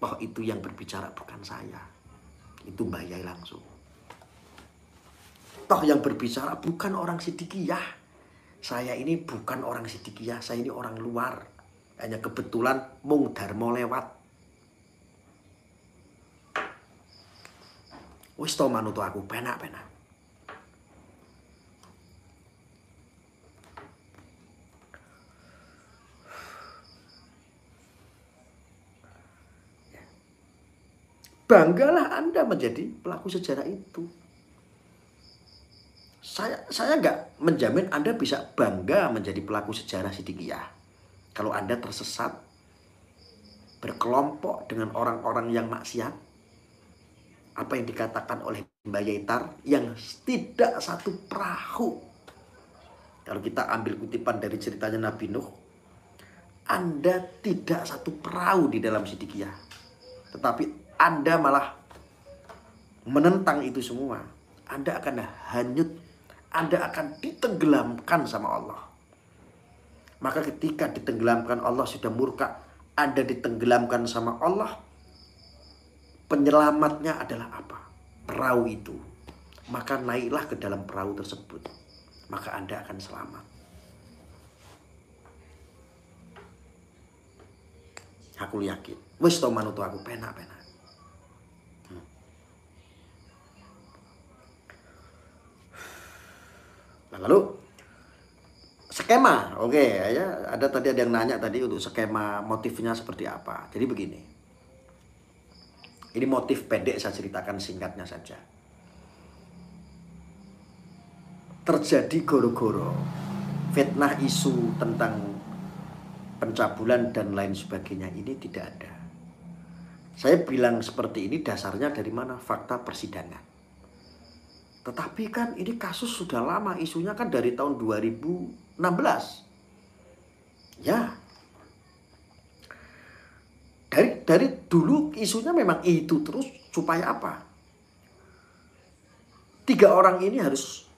Oh, itu yang berbicara bukan saya. Itu Mbah Yai langsung. Toh yang berbicara bukan orang Sidikiyah. Saya ini bukan orang Sidikiyah, saya ini orang luar. Hanya kebetulan mung Darmo lewat. Wis to manut aku penak-penak. Banggalah Anda menjadi pelaku sejarah itu. Saya nggak menjamin Anda bisa bangga menjadi pelaku sejarah Sidikiyah. Kalau Anda tersesat, berkelompok dengan orang-orang yang maksiat, apa yang dikatakan oleh Mbah Yaitar, yang tidak satu perahu. Kalau kita ambil kutipan dari ceritanya Nabi Nuh, Anda tidak satu perahu di dalam Sidikiyah. Tetapi Anda malah menentang itu semua. Anda akan hanyut. Anda akan ditenggelamkan sama Allah. Maka ketika ditenggelamkan Allah sudah murka, Anda ditenggelamkan sama Allah, penyelamatnya adalah apa? Perahu itu. Maka naiklah ke dalam perahu tersebut. Maka Anda akan selamat. Aku yakin. Wis to manut aku penak-penak. Nah, lalu skema, oke ya, ada yang nanya tadi untuk skema motifnya seperti apa. Jadi begini. Ini motif pendek, saya ceritakan singkatnya saja. Terjadi goro-goro, fitnah isu tentang pencabulan dan lain sebagainya ini tidak ada. Saya bilang seperti ini dasarnya dari mana? Fakta persidangan. Tetapi kan ini kasus sudah lama, isunya kan dari tahun 2016. Ya. Dari dulu isunya memang itu terus, supaya apa? 3 orang ini harus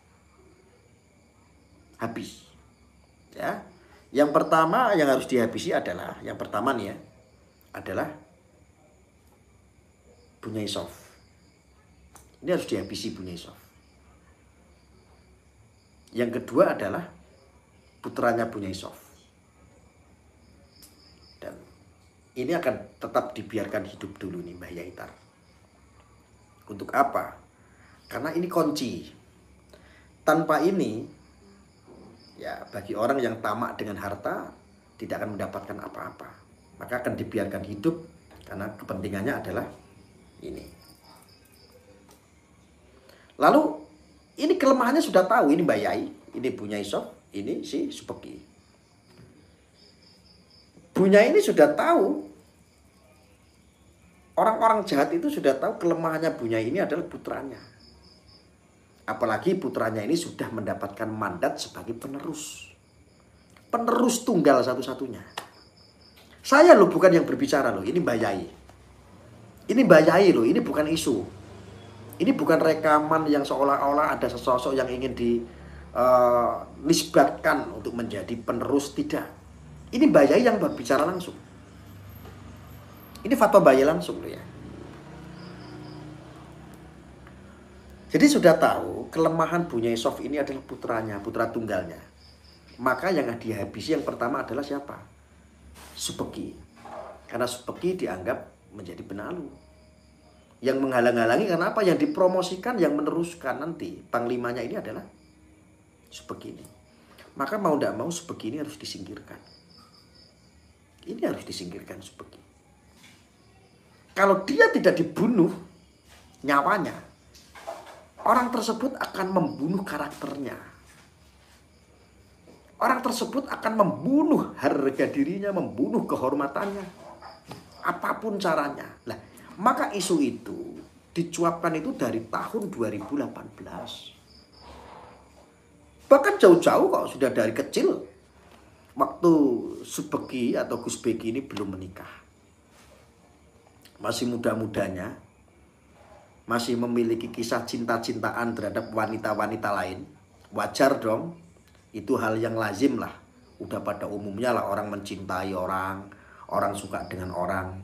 habis. Ya. Yang pertama yang harus dihabisi adalah, yang pertama nih ya, adalah Bunyaisov. Ini harus dihabisi Bunyaisov. Yang kedua adalah putranya Bunyaisov. Dan ini akan tetap dibiarkan hidup dulu nih Mbah Yaitar. Untuk apa? Karena ini kunci. Tanpa ini, ya bagi orang yang tamak dengan harta, tidak akan mendapatkan apa-apa. Maka akan dibiarkan hidup, karena kepentingannya adalah ini. Lalu, ini kelemahannya sudah tahu, ini Mbah Yai, ini Bunyaisov, ini si Subeki. Bunyai ini sudah tahu, orang-orang jahat itu sudah tahu kelemahannya Bunyai ini adalah putranya. Apalagi putranya ini sudah mendapatkan mandat sebagai penerus. Penerus tunggal satu-satunya. Saya loh bukan yang berbicara loh, ini Mbah Yai. Ini Mbah Yai loh, ini bukan isu. Ini bukan rekaman yang seolah-olah ada sosok yang ingin dinisbatkan untuk menjadi penerus, tidak. Ini Mbah Yai yang berbicara langsung. Ini fatwa Mbah Yai langsung loh ya. Jadi sudah tahu kelemahan Bunyaisov ini adalah putranya, putra tunggalnya. Maka yang dihabisi yang pertama adalah siapa? Subeki. Karena Subeki dianggap menjadi benalu. Yang menghalang-halangi karena apa? Yang dipromosikan, yang meneruskan nanti panglimanya ini adalah Subeki ini. Maka mau tidak mau Subeki ini harus disingkirkan. Ini harus disingkirkan Subeki. Kalau dia tidak dibunuh nyawanya, orang tersebut akan membunuh karakternya. orang tersebut akan membunuh harga dirinya, membunuh kehormatannya, apapun caranya. Nah, maka isu itu dicuapkan itu dari tahun 2018. Bahkan jauh-jauh kok, sudah dari kecil. Waktu Subeki atau Gus Beki ini belum menikah. Masih muda-mudanya. Masih memiliki kisah cinta-cintaan terhadap wanita-wanita lain. Wajar dong. Itu hal yang lazim lah. Udah pada umumnya lah orang mencintai orang. Orang suka dengan orang.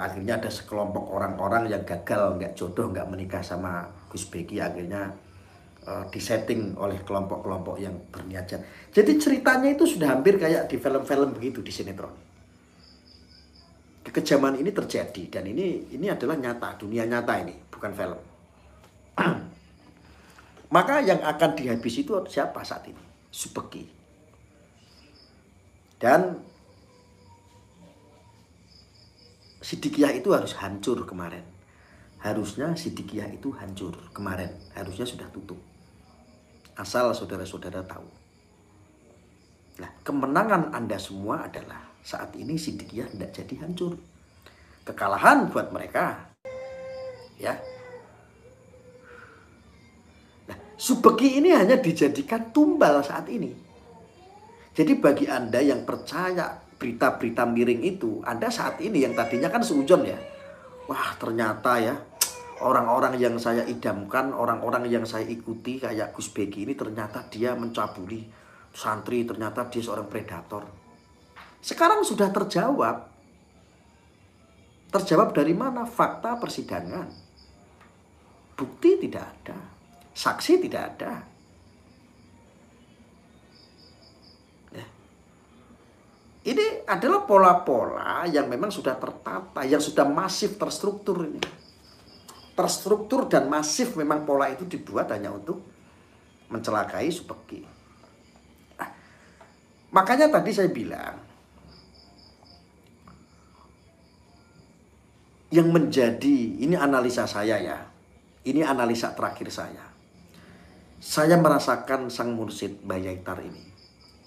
Akhirnya ada sekelompok orang-orang yang gagal, nggak jodoh, nggak menikah sama Gus Beki. Akhirnya disetting oleh kelompok-kelompok yang berniat jahat. Jadi ceritanya itu sudah hampir kayak di film-film begitu, di sinetron. Kekejaman ini terjadi dan ini adalah nyata, dunia nyata ini, bukan film. Maka yang akan dihabisi itu siapa saat ini? Subeki. Dan Sidikiyah itu harus hancur kemarin. Harusnya Sidikiyah itu hancur kemarin. Harusnya sudah tutup. Asal saudara-saudara tahu. Nah, kemenangan Anda semua adalah saat ini Sidikiyah tidak jadi hancur. Kekalahan buat mereka. Ya. Nah, Subeki ini hanya dijadikan tumbal saat ini. Jadi bagi Anda yang percaya berita-berita miring itu, Anda saat ini yang tadinya kan seujon ya. Wah, ternyata ya orang-orang yang saya idamkan, orang-orang yang saya ikuti kayak Gus Beki ini ternyata dia mencabuli santri, ternyata dia seorang predator. Sekarang sudah terjawab. Terjawab dari mana? Fakta persidangan. Bukti tidak ada. Saksi tidak ada. Ini adalah pola-pola yang memang sudah tertata, yang sudah masif, terstruktur ini. Terstruktur dan masif memang pola itu dibuat hanya untuk mencelakai Subeki. Nah, makanya tadi saya bilang, yang menjadi, ini analisa saya ya, ini analisa terakhir saya. Saya merasakan Sang Mursyid Bayaitar ini,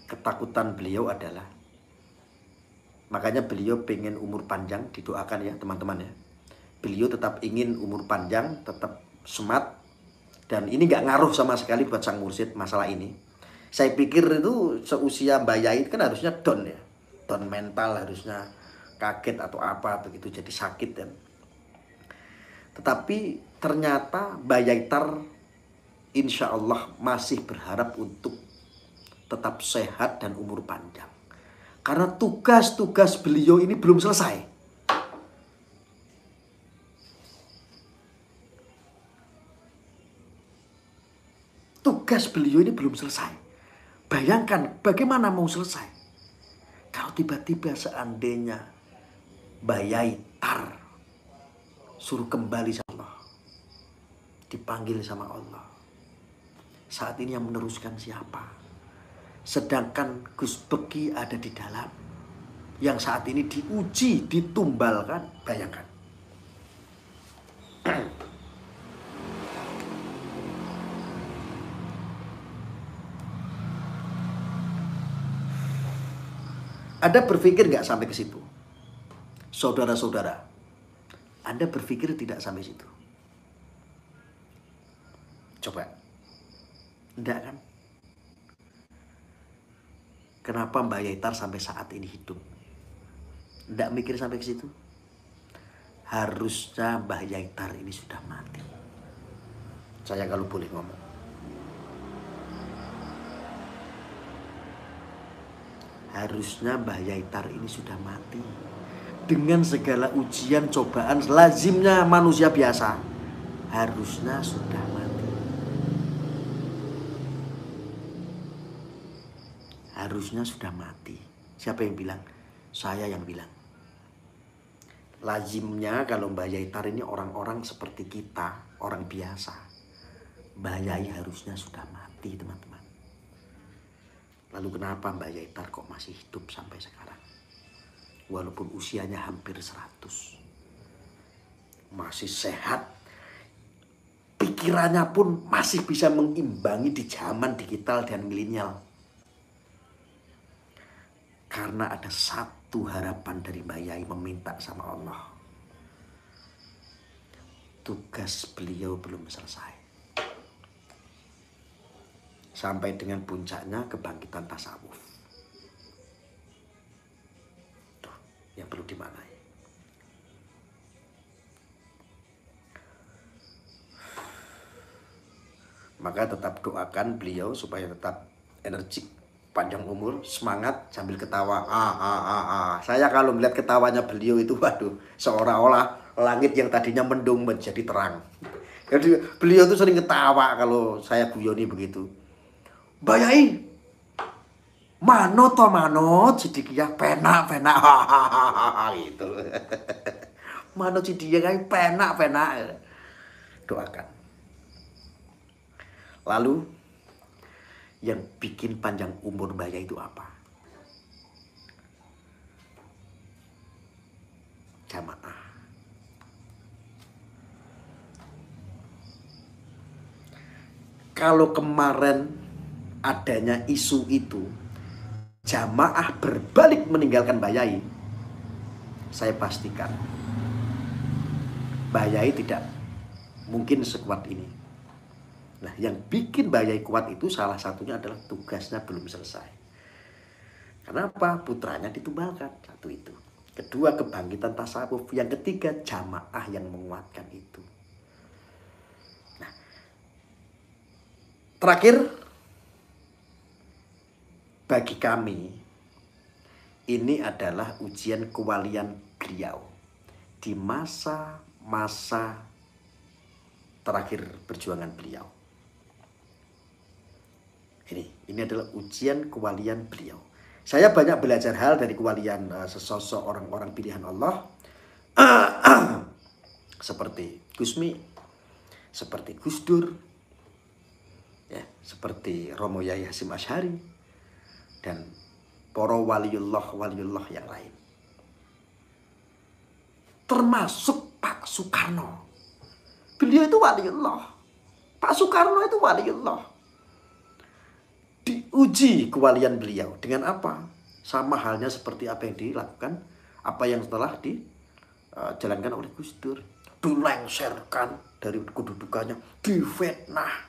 ketakutan beliau adalah, makanya beliau pengen umur panjang, didoakan ya teman-teman ya. Beliau tetap ingin umur panjang, tetap semat. Dan ini gak ngaruh sama sekali buat Sang Mursyid masalah ini. Saya pikir itu seusia Mbak Yai kan harusnya down ya. Down mental, harusnya kaget atau apa atau gitu, jadi sakit kan. Tetapi ternyata Mbak Yaitar insya Allah masih berharap untuk tetap sehat dan umur panjang. Karena tugas-tugas beliau ini belum selesai. Tugas beliau ini belum selesai. Bayangkan bagaimana mau selesai. Kalau tiba-tiba seandainya Mbak Yaitar suruh kembali sama Allah. Dipanggil sama Allah. Saat ini yang meneruskan siapa? Sedangkan Gus Beki ada di dalam, yang saat ini diuji, ditumbalkan. Bayangkan. Anda berpikir nggak sampai ke situ? Saudara-saudara, Anda berpikir tidak sampai situ? Coba. Enggak kan? Kenapa Mbak Yaitar sampai saat ini hidup? Enggak mikir sampai ke situ? Harusnya Mbak Yaitar ini sudah mati. Saya kalau boleh ngomong. Harusnya Mbak Yaitar ini sudah mati. Dengan segala ujian, cobaan, lazimnya manusia biasa. Harusnya sudah mati. Harusnya sudah mati. Siapa yang bilang? Saya yang bilang. Lazimnya kalau Mbak Yaitar ini orang-orang seperti kita, orang biasa. Mbak Yai harusnya sudah mati, teman-teman. Lalu kenapa Mbak Yaitar kok masih hidup sampai sekarang? Walaupun usianya hampir 100. Masih sehat. Pikirannya pun masih bisa mengimbangi di zaman digital dan milenial. Karena ada satu harapan dari Mbak Yai meminta sama Allah. Tugas beliau belum selesai. Sampai dengan puncaknya kebangkitan tasawuf. Tuh, yang perlu dimaknai. Maka tetap doakan beliau supaya tetap energik, panjang umur, semangat sambil ketawa. Saya kalau melihat ketawanya beliau itu, waduh, seolah-olah langit yang tadinya mendung menjadi terang. Jadi beliau tuh sering ketawa kalau saya guyoni begitu. Mbak Yai, manut to manut Sidikiyah penak gitu. Manut Sidikiyah penak. Doakan. Lalu yang bikin panjang umur Mbak Yai itu apa? Jamaah. Kalau kemarin adanya isu itu, jamaah berbalik meninggalkan Mbak Yai, saya pastikan Mbak Yai tidak mungkin sekuat ini. Nah, yang bikin Mbak Yai kuat itu salah satunya adalah tugasnya belum selesai. Kenapa? Putranya ditumbalkan. Satu itu. Kedua, kebangkitan tasawuf. Yang ketiga, jamaah yang menguatkan itu. Nah, terakhir, bagi kami, ini adalah ujian kewalian beliau di masa-masa terakhir perjuangan beliau. Ini adalah ujian kewalian beliau. Saya banyak belajar hal dari kewalian sesosok orang-orang pilihan Allah. Seperti Gusmi, seperti Gus Dur, ya, seperti Romo Yai Hasyim Asy'ari, dan para waliullah yang lain. Termasuk Pak Soekarno. Beliau itu waliullah. Pak Soekarno itu waliullah. Diuji kewalian beliau dengan apa? Sama halnya seperti apa yang dilakukan, apa yang telah dijalankan oleh Gus Dur. Dilengsarkan dari kedudukannya, difitnah.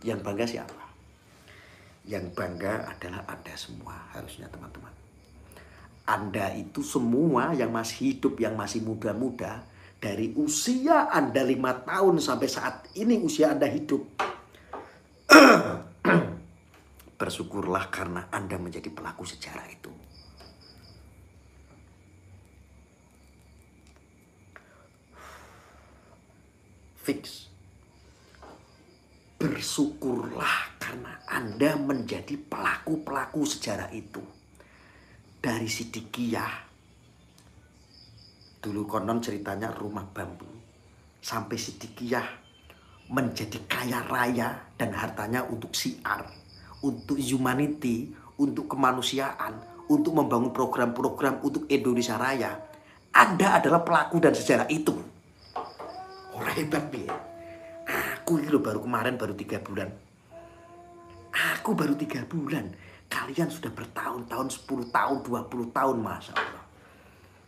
Yang bangga siapa? Yang bangga adalah Anda semua, harusnya teman-teman. Anda itu semua yang masih hidup, yang masih muda-muda, dari usia Anda 5 tahun sampai saat ini usia Anda hidup. Bersyukurlah karena Anda menjadi pelaku sejarah itu. Fix. Bersyukurlah karena Anda menjadi pelaku-pelaku sejarah itu. Dari Sidikiyah. Dulu konon ceritanya rumah bambu. Sampai Sidikiyah menjadi kaya raya dan hartanya untuk syiar, untuk humanity, untuk kemanusiaan, untuk membangun program-program untuk Indonesia Raya. Anda adalah pelaku dan sejarah itu. Orang hebat nih. Aku ini baru kemarin, baru 3 bulan. Aku baru 3 bulan. Kalian sudah bertahun-tahun, 10 tahun, 20 tahun, Masya Allah.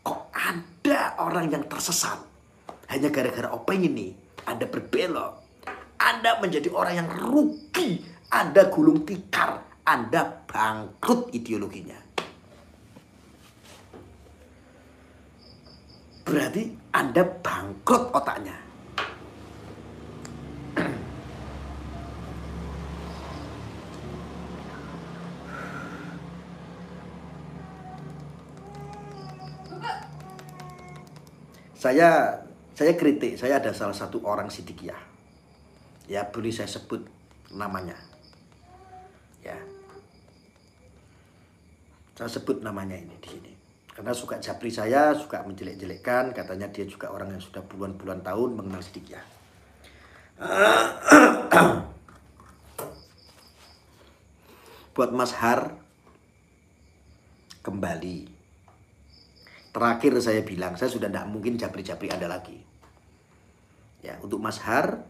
Kok ada orang yang tersesat hanya gara-gara opini ini? Anda berbelok, Anda menjadi orang yang rugi, Anda gulung tikar, Anda bangkrut ideologinya. Berarti Anda bangkrut otaknya. Saya kritik, saya ada salah satu orang Sidikiyah. Ya, boleh saya sebut namanya. Ya. Saya sebut namanya ini di sini. Karena suka japri saya, suka menjelek-jelekkan, katanya dia juga orang yang sudah puluhan-puluhan tahun mengenal Sidikiyah. Buat Mas Har kembali. Terakhir saya bilang, saya sudah tidak mungkin japri-japri Anda lagi. Ya, untuk Mas Har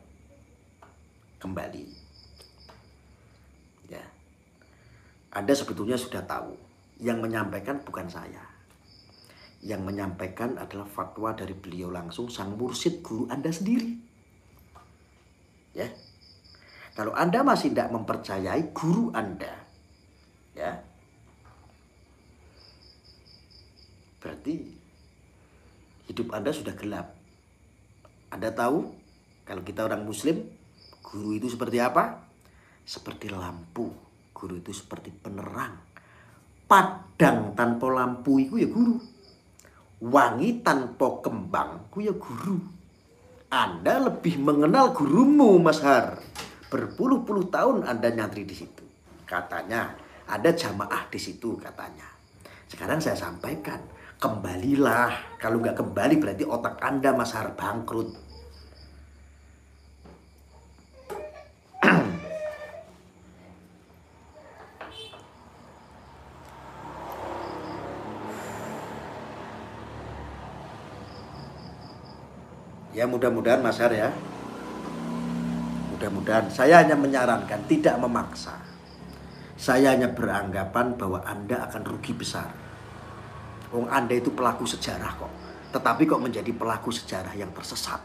kembali. Anda sebetulnya sudah tahu. Yang menyampaikan bukan saya. Yang menyampaikan adalah fatwa dari beliau langsung, sang mursyid, guru Anda sendiri. Ya. Kalau Anda masih tidak mempercayai guru Anda, ya, berarti hidup Anda sudah gelap. Anda tahu kalau kita orang Muslim, guru itu seperti apa? Seperti lampu. Guru itu seperti penerang. Padang tanpa lampu itu ya guru. Wangi tanpa kembang itu ya guru. Anda lebih mengenal gurumu, Mas Har. Berpuluh-puluh tahun Anda nyantri di situ. Katanya ada jamaah di situ katanya. Sekarang saya sampaikan, kembalilah. Kalau nggak kembali berarti otak Anda, Mas Har, bangkrut. Ya mudah-mudahan Mas Har ya. Mudah-mudahan, saya hanya menyarankan, tidak memaksa. Saya hanya beranggapan bahwa Anda akan rugi besar. Wong Anda itu pelaku sejarah kok. Tetapi kok menjadi pelaku sejarah yang tersesat.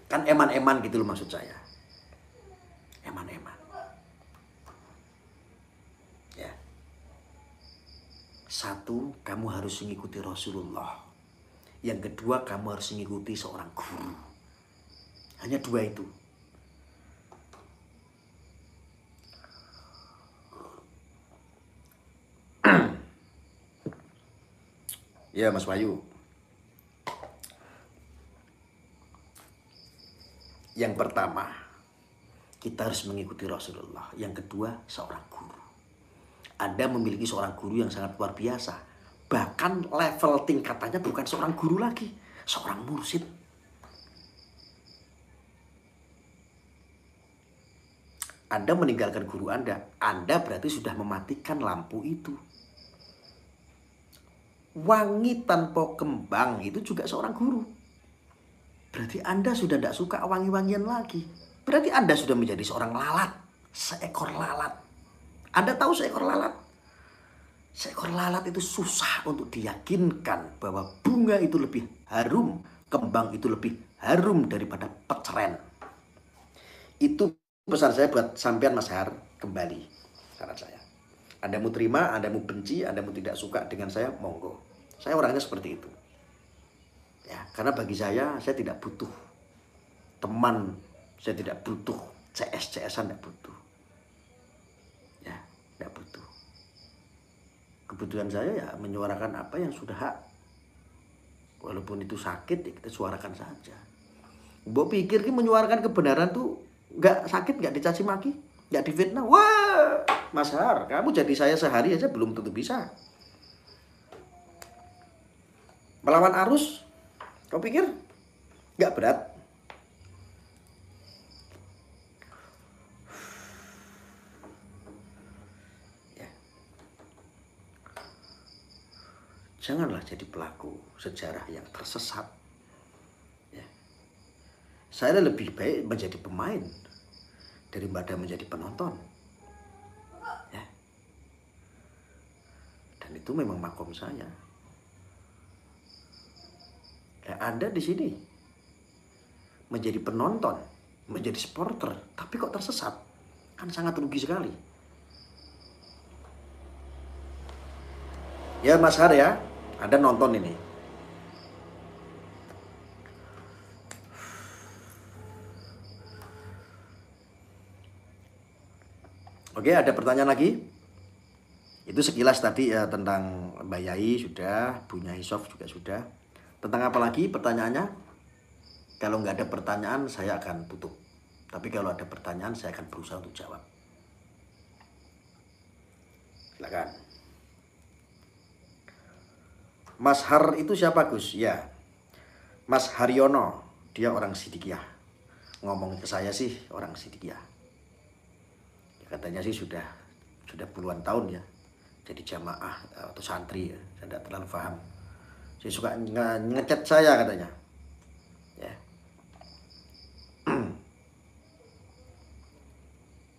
Kan eman-eman gitu loh maksud saya. Eman-eman. Ya. Satu, kamu harus mengikuti Rasulullah. Yang kedua, kamu harus mengikuti seorang guru. Hanya dua itu. Ya Mas Bayu. Yang pertama, kita harus mengikuti Rasulullah. Yang kedua, seorang guru. Anda memiliki seorang guru yang sangat luar biasa. Bahkan level tingkatannya bukan seorang guru lagi, seorang mursyid. Anda meninggalkan guru Anda berarti sudah mematikan lampu itu. Wangi tanpa kembang itu juga seorang guru. Berarti Anda sudah tidak suka wangi-wangian lagi. Berarti Anda sudah menjadi seorang lalat. Seekor lalat. Anda tahu seekor lalat? Seekor lalat itu susah untuk diyakinkan bahwa bunga itu lebih harum, kembang itu lebih harum daripada peceren. Itu pesan saya buat sampean Mas Har, kembali saran saya. Anda mau terima, Anda mau benci, Anda mau tidak suka dengan saya, monggo. Saya orangnya seperti itu. Ya, karena bagi saya tidak butuh teman, saya tidak butuh CS-CSan, tidak butuh. Ya, tidak butuh. Kebutuhan saya ya menyuarakan apa yang sudah hak. Walaupun itu sakit, ya kita suarakan saja. Mbok pikir menyuarakan kebenaran tuh nggak sakit, nggak dicaci maki, nggak difitnah. Wah, Mas Har, kamu jadi saya sehari aja belum tentu bisa. Melawan arus, kau pikir nggak berat? Ya. Janganlah jadi pelaku sejarah yang tersesat. Ya. Saya lebih baik menjadi pemain daripada menjadi penonton. Ya. Dan itu memang makom saya. Nah, Anda di sini menjadi penonton, menjadi supporter, tapi kok tersesat? Kan sangat rugi sekali. Ya Mas Har ya, Anda nonton ini. Oke, ada pertanyaan lagi? Itu sekilas tadi ya tentang Mbak Yai sudah, Bu Nyai Sof juga sudah. Tentang apa lagi pertanyaannya? Kalau nggak ada pertanyaan, saya akan tutup. Tapi kalau ada pertanyaan, saya akan berusaha untuk jawab. Silakan. Mas Har itu siapa Gus? Ya, Mas Haryono. Dia orang Sidikiyah. Ngomong ke saya sih orang Sidikiyah. Ya, katanya sih sudah puluhan tahun ya. Jadi jamaah atau santri ya. Saya tidak terlalu paham. Saya suka ngechat saya katanya. Ya.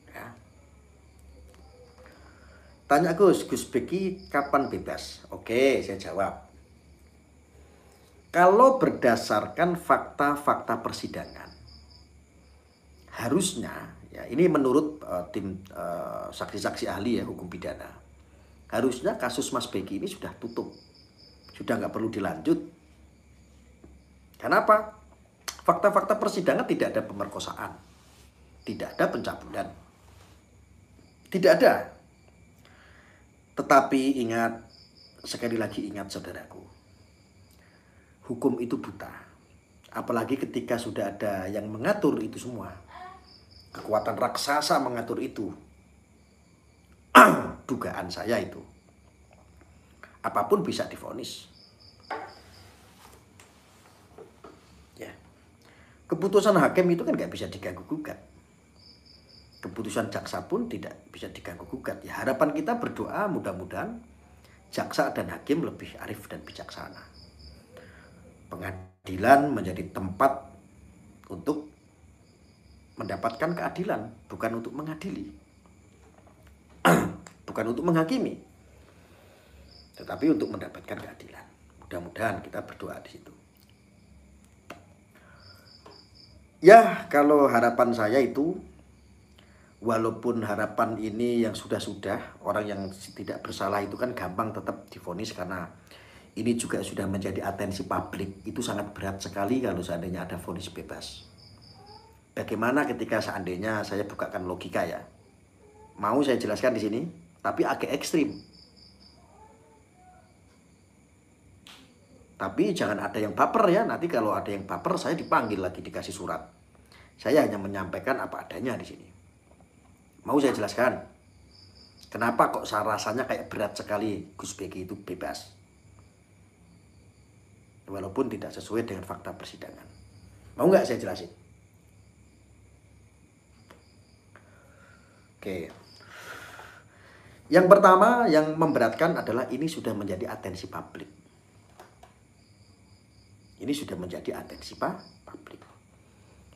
Ya. Tanya Gus Beki kapan bebas? Oke, saya jawab. Kalau berdasarkan fakta-fakta persidangan, harusnya, ya ini menurut tim saksi-saksi ahli ya hukum pidana, harusnya kasus Mas Beki ini sudah tutup, sudah nggak perlu dilanjut. Kenapa? Fakta-fakta persidangan tidak ada pemerkosaan, tidak ada pencabulan, tidak ada. Tetapi ingat, sekali lagi ingat saudaraku, hukum itu buta. Apalagi ketika sudah ada yang mengatur itu semua. Kekuatan raksasa mengatur itu. Dugaan saya itu. Apapun bisa divonis. Ya. Keputusan hakim itu kan nggak bisa diganggu-gugat. Keputusan jaksa pun tidak bisa diganggu-gugat. Ya, harapan kita berdoa mudah-mudahan jaksa dan hakim lebih arif dan bijaksana. Pengadilan menjadi tempat untuk mendapatkan keadilan, bukan untuk mengadili. Bukan untuk menghakimi. Tetapi untuk mendapatkan keadilan. Mudah-mudahan kita berdoa di situ. Ya, kalau harapan saya itu, walaupun harapan ini yang sudah-sudah, orang yang tidak bersalah itu kan gampang tetap divonis karena ini juga sudah menjadi atensi publik. Itu sangat berat sekali kalau seandainya ada vonis bebas. Bagaimana ketika seandainya saya bukakan logika ya. Mau saya jelaskan di sini, tapi agak ekstrim. Tapi jangan ada yang baper ya. Nanti kalau ada yang baper saya dipanggil lagi, dikasih surat. Saya hanya menyampaikan apa adanya di sini. Mau saya jelaskan. Kenapa kok rasanya kayak berat sekali Gus Beki itu bebas. Walaupun tidak sesuai dengan fakta persidangan. Mau nggak saya jelasin? Oke. Yang pertama yang memberatkan adalah ini sudah menjadi atensi publik. Ini sudah menjadi atensi publik.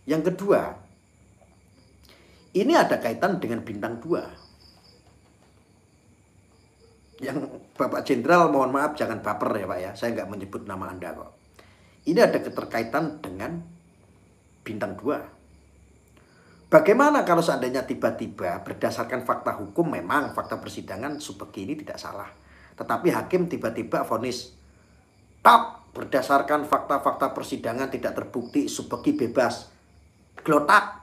Yang kedua, ini ada kaitan dengan bintang 2. Yang Bapak Jenderal mohon maaf jangan baper ya Pak ya. Saya nggak menyebut nama Anda kok. Ini ada keterkaitan dengan bintang 2. Bagaimana kalau seandainya tiba-tiba berdasarkan fakta hukum memang fakta persidangan Subeki ini tidak salah. Tetapi hakim tiba-tiba vonis tak berdasarkan fakta-fakta persidangan tidak terbukti Subeki bebas. Glotak.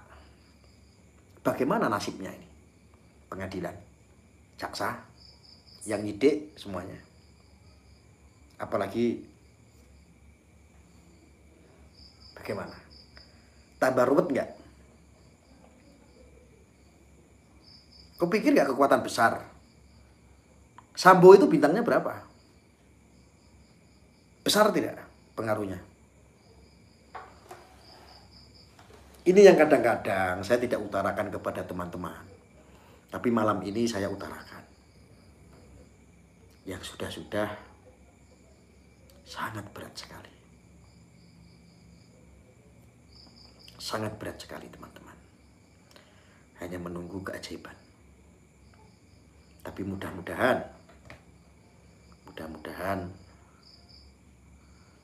Bagaimana nasibnya ini? Pengadilan, jaksa, yang nyidik semuanya. Apalagi bagaimana? Tambah ruwet nggak? Kau pikir nggak kekuatan besar? Sambo itu bintangnya berapa? Besar tidak pengaruhnya? Ini yang kadang-kadang saya tidak utarakan kepada teman-teman. Tapi malam ini saya utarakan. Yang sudah-sudah sangat berat sekali. Sangat berat sekali teman-teman. Hanya menunggu keajaiban. Tapi mudah-mudahan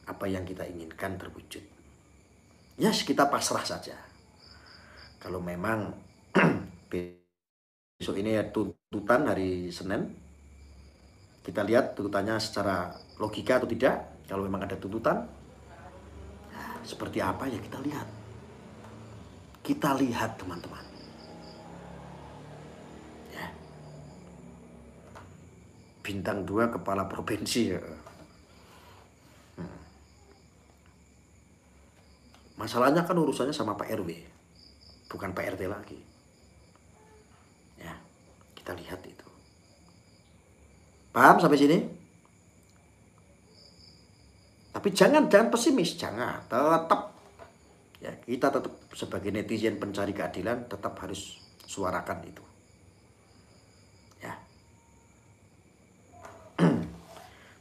apa yang kita inginkan terwujud. Yes, kita pasrah saja. Kalau memang besok ini ya tuntutan hari Senin, kita lihat tuntutannya secara logika atau tidak. Kalau memang ada tuntutan, seperti apa ya kita lihat. Kita lihat teman-teman. Ya. Bintang 2 kepala provinsi ya. Masalahnya kan urusannya sama Pak RW, bukan Pak RT lagi. Ya, kita lihat itu. Paham sampai sini? Tapi jangan pesimis, jangan. Tetap ya, kita tetap sebagai netizen pencari keadilan tetap harus suarakan itu. Ya.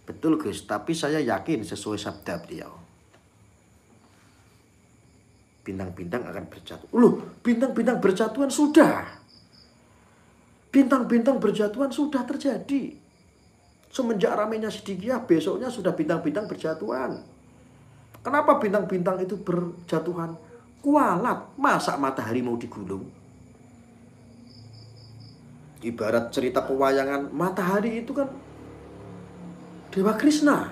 Betul Gus, tapi saya yakin sesuai sabda beliau. Bintang-bintang akan berjatuh. Loh, bintang-bintang berjatuhan sudah. Bintang-bintang berjatuhan sudah terjadi. Semenjak ramainya Sidikiyah, besoknya sudah bintang-bintang berjatuhan. Kenapa bintang-bintang itu berjatuhan? Kualat, masa matahari mau digulung? Ibarat cerita pewayangan, matahari itu kan Dewa Krishna.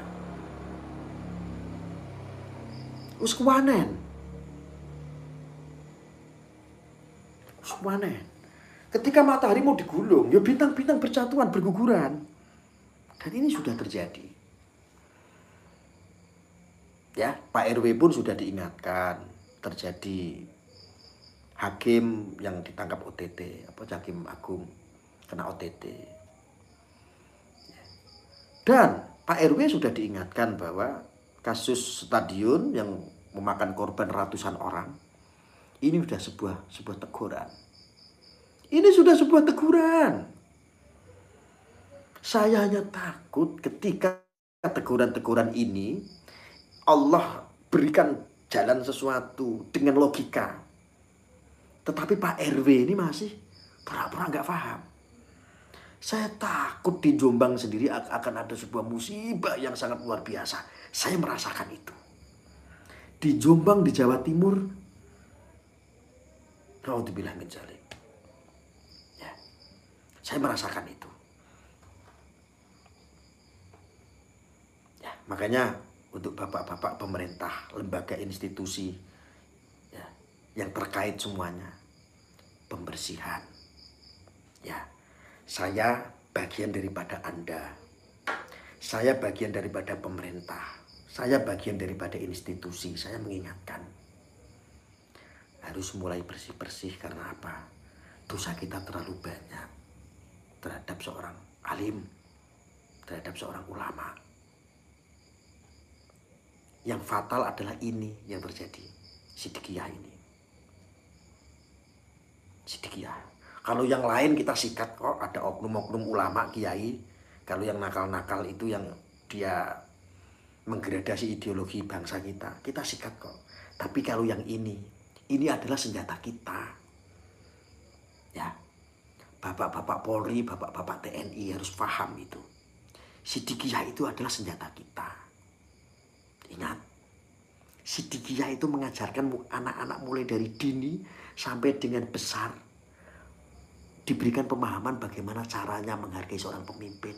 Uskuwanen. Ketika matahari mau digulung, ya bintang-bintang berjatuhan, berguguran. Dan ini sudah terjadi. Ya, Pak RW pun sudah diingatkan. Terjadi hakim yang ditangkap OTT, Hakim Agung kena OTT. Dan Pak RW sudah diingatkan bahwa kasus stadion yang memakan korban ratusan orang, ini sudah sebuah teguran. Ini sudah sebuah teguran. Saya hanya takut ketika teguran-teguran ini Allah berikan jalan sesuatu dengan logika. Tetapi Pak RW ini masih pura-pura nggak paham. Saya takut di Jombang sendiri akan ada sebuah musibah yang sangat luar biasa. Saya merasakan itu. Di Jombang, di Jawa Timur, naudzubillah min dzalik. Ya, saya merasakan itu. Ya, makanya untuk bapak-bapak pemerintah, lembaga institusi, ya, yang terkait semuanya, pembersihan. Ya, saya bagian daripada Anda. Saya bagian daripada pemerintah. Saya bagian daripada institusi. Saya mengingatkan. Harus mulai bersih-bersih karena apa? Dosa kita terlalu banyak terhadap seorang alim, terhadap seorang ulama. Yang fatal adalah ini yang terjadi. Sidikiyah ini. Sidikiyah. Kalau yang lain kita sikat kok, ada oknum-oknum ulama, kiai. Kalau yang nakal-nakal itu yang dia menggradasi ideologi bangsa kita sikat kok. Tapi kalau yang ini adalah senjata kita. Ya, bapak-bapak Polri, bapak-bapak TNI harus paham itu. Sidikiyah itu adalah senjata kita. Ingat, Sidikiyah itu mengajarkan anak-anak mulai dari dini sampai dengan besar. Diberikan pemahaman bagaimana caranya menghargai seorang pemimpin.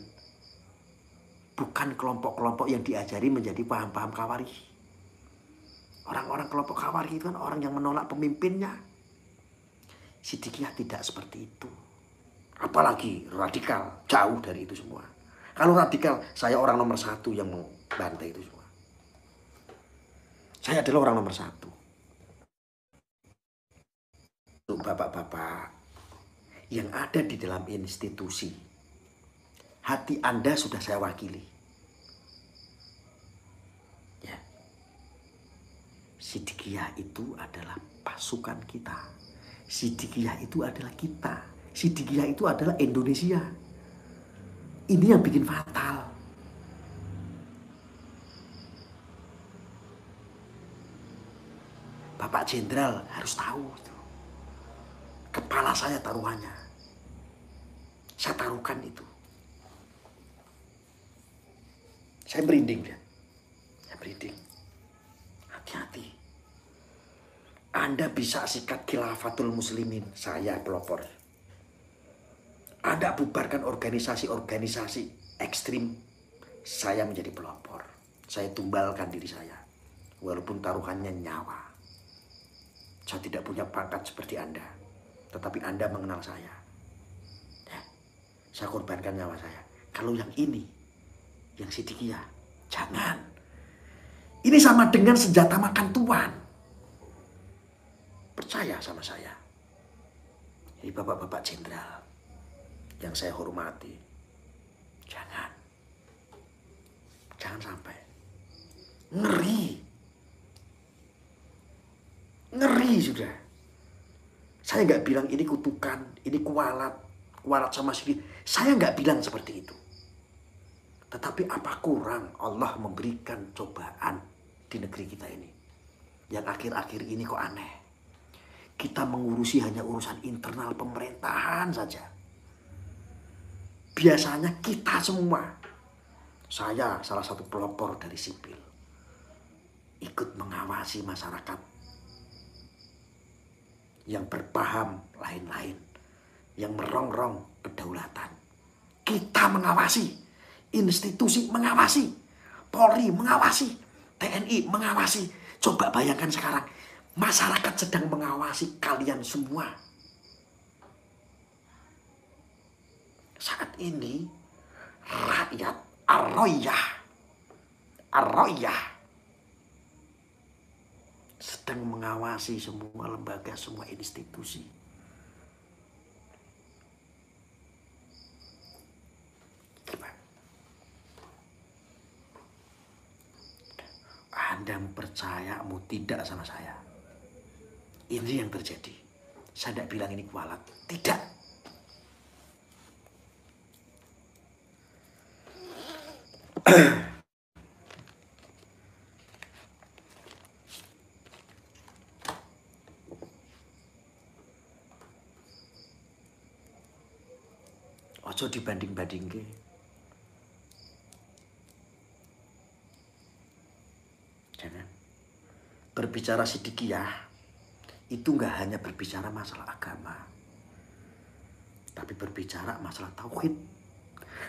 Bukan kelompok-kelompok yang diajari menjadi paham-paham khawarij. Orang-orang kelompok khawarij itu kan orang yang menolak pemimpinnya. Sidikiyah tidak seperti itu. Apalagi radikal, jauh dari itu semua. Kalau radikal, saya orang nomor 1 yang membantai itu semua. Saya adalah orang nomor 1. Untuk bapak-bapak yang ada di dalam institusi, hati Anda sudah saya wakili. Ya. Sidikiyah itu adalah pasukan kita. Sidikiyah itu adalah kita. Sidikiyah itu adalah Indonesia. Ini yang bikin fatal. Bapak Jenderal harus tahu itu. Kepala saya taruhannya. Saya taruhkan itu. Saya merinding ya. Saya merinding. Hati-hati. Anda bisa sikat khilafatul muslimin. Saya pelopor. Anda bubarkan organisasi-organisasi ekstrim. Saya menjadi pelopor. Saya tumbalkan diri saya. Walaupun taruhannya nyawa. Saya tidak punya pangkat seperti Anda. Tetapi Anda mengenal saya. Ya, saya korbankan nyawa saya. Kalau yang ini, yang Sidikiyah, jangan. Ini sama dengan senjata makan tuan. Percaya sama saya. Ini bapak-bapak jenderal yang saya hormati. Jangan. Jangan sampai. Ngeri. Ngeri sudah. Saya nggak bilang ini kutukan, ini kualat sama sedikit. Saya nggak bilang seperti itu. Tetapi apa kurang Allah memberikan cobaan di negeri kita ini. Yang akhir-akhir ini kok aneh. Kita mengurusi hanya urusan internal pemerintahan saja. biasanya kita semua, saya salah satu pelopor dari sipil, ikut mengawasi masyarakat yang berpaham lain-lain, yang merongrong kedaulatan. Kita mengawasi, institusi mengawasi, Polri mengawasi, TNI mengawasi. Coba bayangkan sekarang, masyarakat sedang mengawasi kalian semua. Saat ini rakyat Ar-Royah sedang mengawasi semua lembaga, semua institusi. Gimana? Anda percaya mau tidak sama saya? Ini yang terjadi. Saya tidak bilang ini kualat. Tidak. Ojo dibanding-bandingke. Jangan. Berbicara Sidikiyah itu nggak hanya berbicara masalah agama, tapi berbicara masalah tauhid.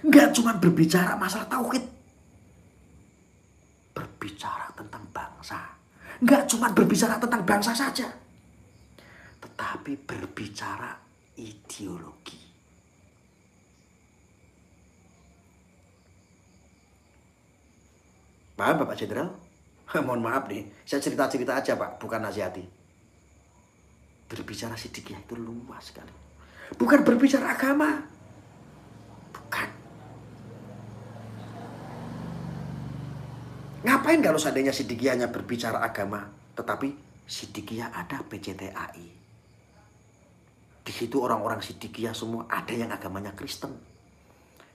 Nggak cuma berbicara masalah tauhid, berbicara tentang bangsa. Nggak cuma berbicara tentang bangsa saja, tetapi berbicara ideologi. Paham Bapak Jenderal? Mohon maaf nih, saya cerita-cerita aja Pak, bukan nasihati. Berbicara Sidikiyah itu luas sekali. Bukan berbicara agama. Bukan. Ngapain kalau seandainya Sidikiyahnya berbicara agama, tetapi Sidikiyah ada PCTAI. Di situ orang-orang Sidikiyah semua ada yang agamanya Kristen.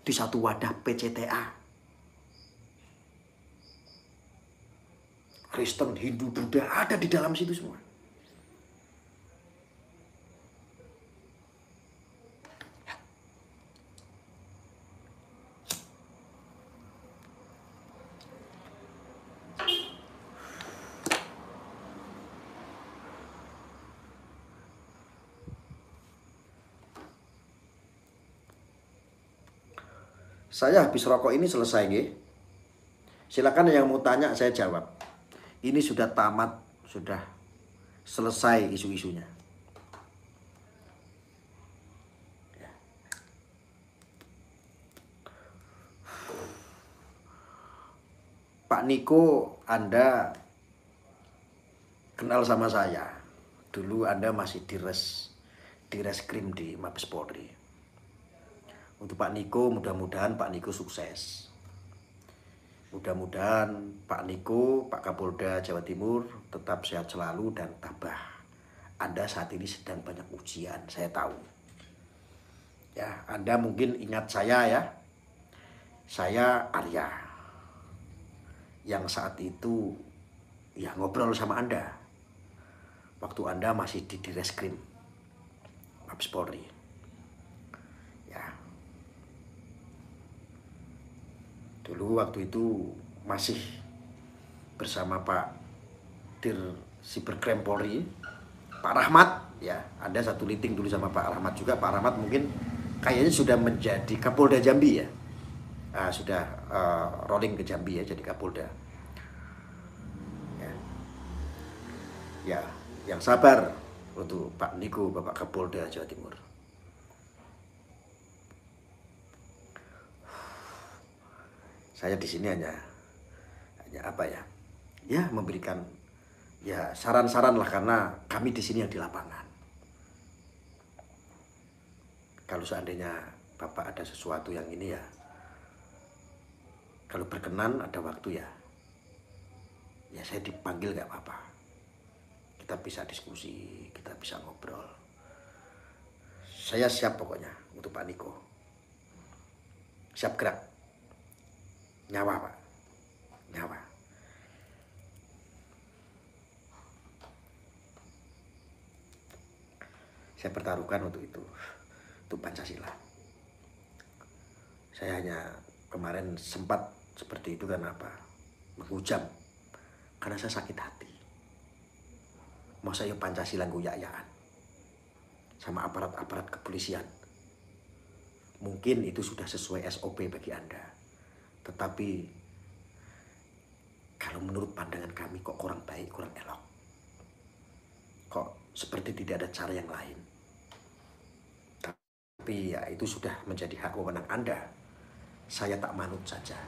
Di satu wadah PCTA. Kristen, Hindu, Buddha ada di dalam situ semua. Saya habis rokok ini selesai, nggih. Silakan yang mau tanya saya jawab. Ini sudah tamat, sudah selesai isu-isunya. Ya. Pak Niko, Anda kenal sama saya. Dulu Anda masih di reskrim di Mabes Polri. Untuk Pak Niko, mudah-mudahan Pak Niko sukses. Mudah-mudahan Pak Niko, Pak Kapolda Jawa Timur tetap sehat selalu dan tabah. Anda saat ini sedang banyak ujian, saya tahu. Ya, Anda mungkin ingat saya ya. Saya Arya. Yang saat itu ya ngobrol sama Anda. Waktu Anda masih di reskrim Mabes Polri. Dulu waktu itu masih bersama Pak Dir Siberkrem Polri, Pak Rahmat, ya. Ada satu meeting dulu sama Pak Rahmat juga. Pak Rahmat mungkin kayaknya sudah menjadi Kapolda Jambi ya. Sudah rolling ke Jambi ya, jadi Kapolda. Ya, yang sabar untuk Pak Niko, Bapak Kapolda Jawa Timur. Saya di sini hanya apa ya? Ya, memberikan ya saran-saran lah, karena kami di sini yang di lapangan. Kalau seandainya Bapak ada sesuatu yang ini ya, kalau berkenan ada waktu ya saya dipanggil gak apa-apa. Kita bisa diskusi, kita bisa ngobrol. Saya siap pokoknya untuk Pak Niko. Siap gerak. Nyawa Pak, nyawa. Saya pertaruhkan untuk itu, untuk Pancasila. Saya hanya kemarin sempat seperti itu karena apa? Menghujam. Karena saya sakit hati. Masa ya Pancasila goyak-yakan sama aparat-aparat kepolisian. Mungkin itu sudah sesuai SOP bagi Anda. Tetapi kalau menurut pandangan kami kok kurang baik, kurang elok. Kok seperti tidak ada cara yang lain. Tapi ya itu sudah menjadi hak wewenang Anda. Saya tak manut saja.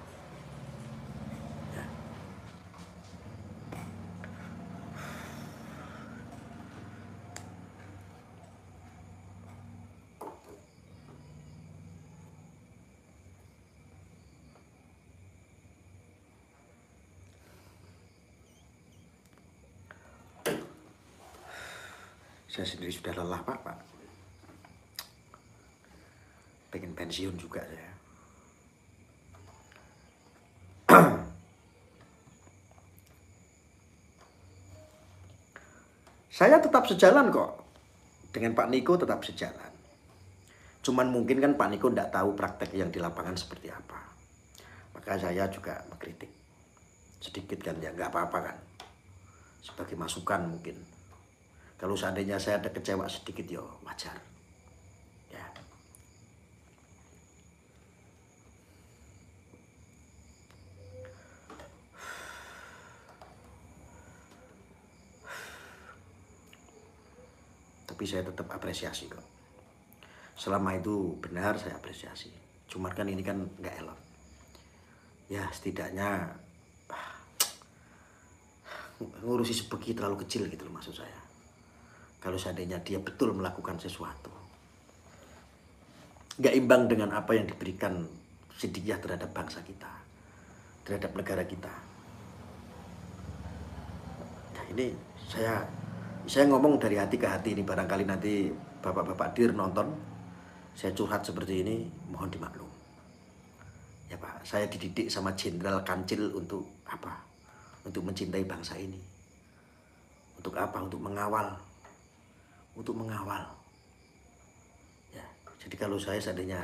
Ya. Saya sendiri sudah lelah, Pak. Pengen pensiun juga saya. Saya tetap sejalan kok. Dengan Pak Niko tetap sejalan. Cuman mungkin kan Pak Niko tidak tahu praktek yang di lapangan seperti apa. Maka saya juga mengkritik. Sedikit kan ya nggak apa-apa kan. Sebagai masukan mungkin. Kalau seandainya saya ada kecewa sedikit ya wajar. Ya. Tapi saya tetap apresiasi kok. Selama itu benar saya apresiasi. Cuman kan ini kan nggak elok. Ya setidaknya ngurusi sebegi terlalu kecil gitu loh maksud saya. Kalau seandainya dia betul melakukan sesuatu nggak imbang dengan apa yang diberikan Siddiqiyah terhadap bangsa kita, terhadap negara kita. Nah ini saya ngomong dari hati ke hati ini, barangkali nanti bapak-bapak dir nonton saya curhat seperti ini, mohon dimaklum. Ya Pak, saya dididik sama Jenderal Kancil untuk apa? Untuk mencintai bangsa ini. Untuk apa? Untuk mengawal. Untuk mengawal. Ya, jadi kalau saya seandainya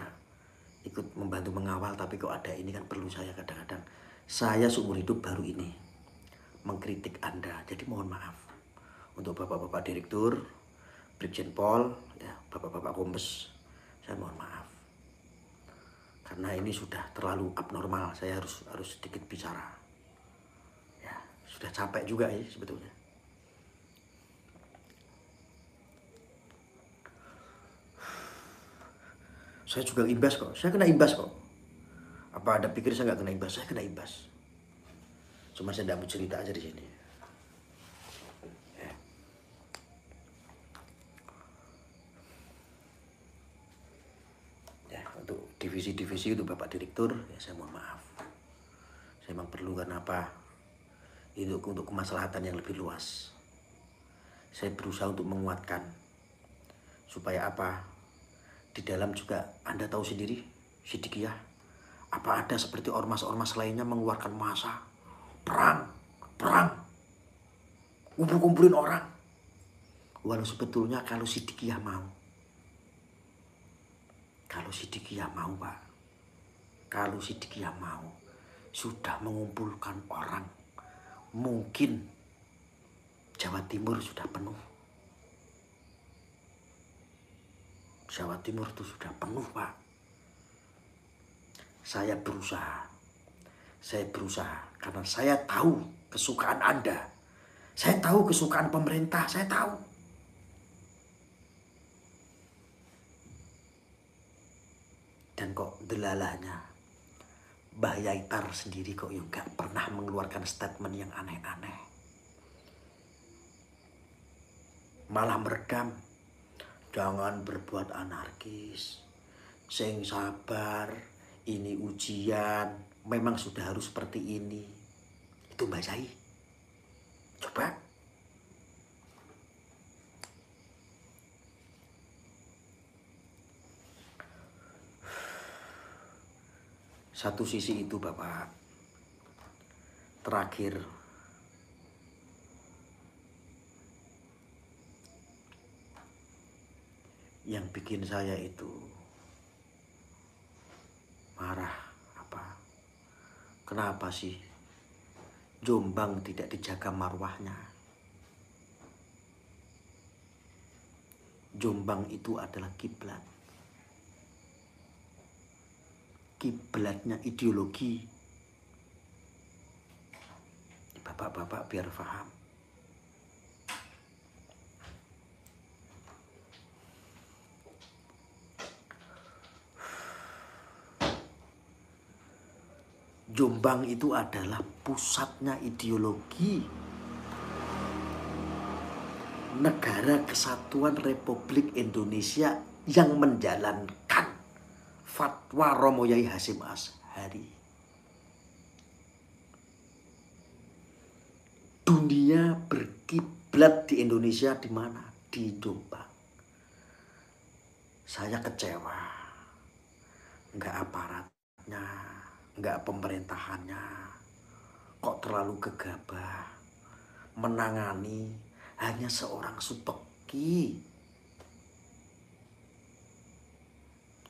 ikut membantu mengawal, tapi kok ada ini kan perlu saya kadang-kadang. Saya seumur hidup baru ini mengkritik Anda. Jadi mohon maaf untuk bapak-bapak direktur, Brigjen Pol, ya, bapak-bapak kombes, saya mohon maaf. Karena ini sudah terlalu abnormal, saya harus sedikit bicara. Ya, sudah capek juga ya sebetulnya. Saya juga imbas kok, saya kena imbas kok. Apa Anda pikir saya nggak kena imbas? Saya kena imbas. Cuma saya tidak mau cerita aja di sini. Ya, untuk divisi-divisi itu Bapak Direktur, ya saya mohon maaf. Saya memang perlu karena apa? Itu untuk kemaslahatan yang lebih luas. Saya berusaha untuk menguatkan. Supaya apa? Di dalam juga Anda tahu sendiri, Siddiqiyah, apa ada seperti ormas-ormas lainnya mengeluarkan massa perang, kumpul-kumpulin orang. Walau sebetulnya kalau Siddiqiyah mau, Pak, kalau Siddiqiyah mau, sudah mengumpulkan orang, mungkin Jawa Timur sudah penuh. Jawa Timur itu sudah penuh, Pak. Saya berusaha karena saya tahu kesukaan Anda. Saya tahu kesukaan pemerintah, saya tahu. Dan kok delalahnya Mbah Yaitar sendiri kok yang gak pernah mengeluarkan statement yang aneh-aneh. Malah meredam, jangan berbuat anarkis, sing sabar, ini ujian, memang sudah harus seperti ini. Itu Mbak Zai. Coba. Satu sisi itu Bapak, terakhir yang bikin saya itu marah apa? Kenapa sih Jombang tidak dijaga marwahnya? Jombang itu adalah kiblat. Kiblatnya ideologi. Bapak-bapak biar paham. Jombang itu adalah pusatnya ideologi Negara Kesatuan Republik Indonesia yang menjalankan fatwa Romo Yai Hasyim Asy'ari. Dunia berkiblat di Indonesia di mana? Di Jombang. Saya kecewa. Enggak aparatnya, enggak pemerintahannya, kok terlalu gegabah menangani hanya seorang Subeki.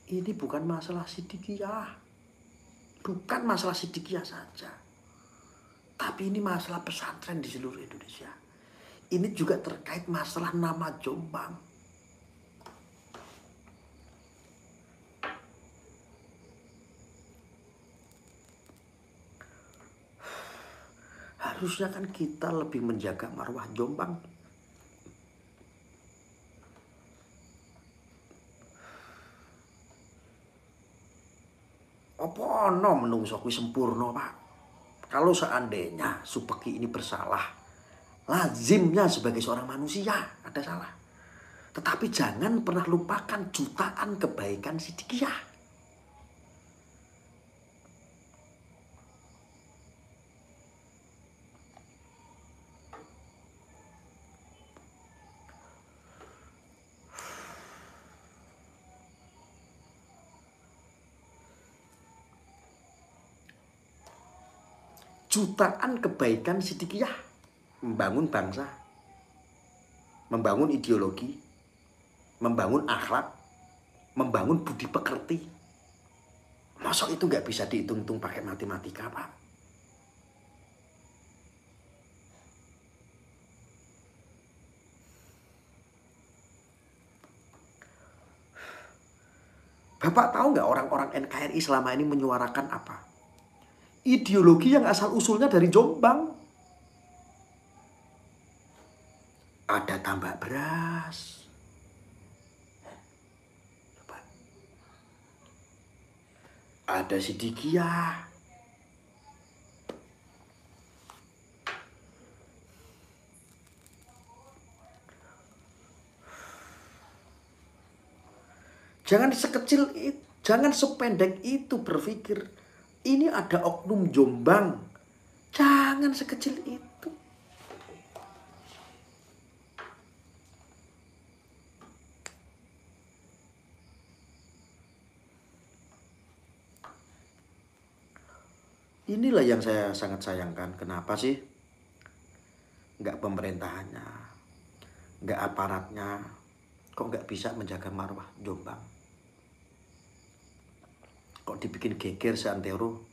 Ini bukan masalah Sidikiyah, bukan masalah Sidikiyah saja, tapi ini masalah pesantren di seluruh Indonesia. Ini juga terkait masalah nama Jombang. Harusnya kan kita lebih menjaga marwah Jombang. Apa ono menungso kuwi sempurna, Pak? Kalau seandainya Subeki ini bersalah, lazimnya sebagai seorang manusia ada salah. Tetapi jangan pernah lupakan jutaan kebaikan Sidikiyah. Jutaan kebaikan Sidikiyah membangun bangsa, membangun ideologi, membangun akhlak, membangun budi pekerti. Masa itu nggak bisa dihitung-hitung pakai matematika, Pak? Bapak tahu nggak orang-orang NKRI selama ini menyuarakan apa? Ideologi yang asal usulnya dari Jombang. Ada tambak beras. Coba. Ada Sidikiyah. Jangan sekecil itu, jangan sependek itu berpikir. Ini ada oknum Jombang. Jangan sekecil itu. Inilah yang saya sangat sayangkan. Kenapa sih? Nggak pemerintahannya, nggak aparatnya, kok nggak bisa menjaga marwah Jombang? Kok dibikin geger seantero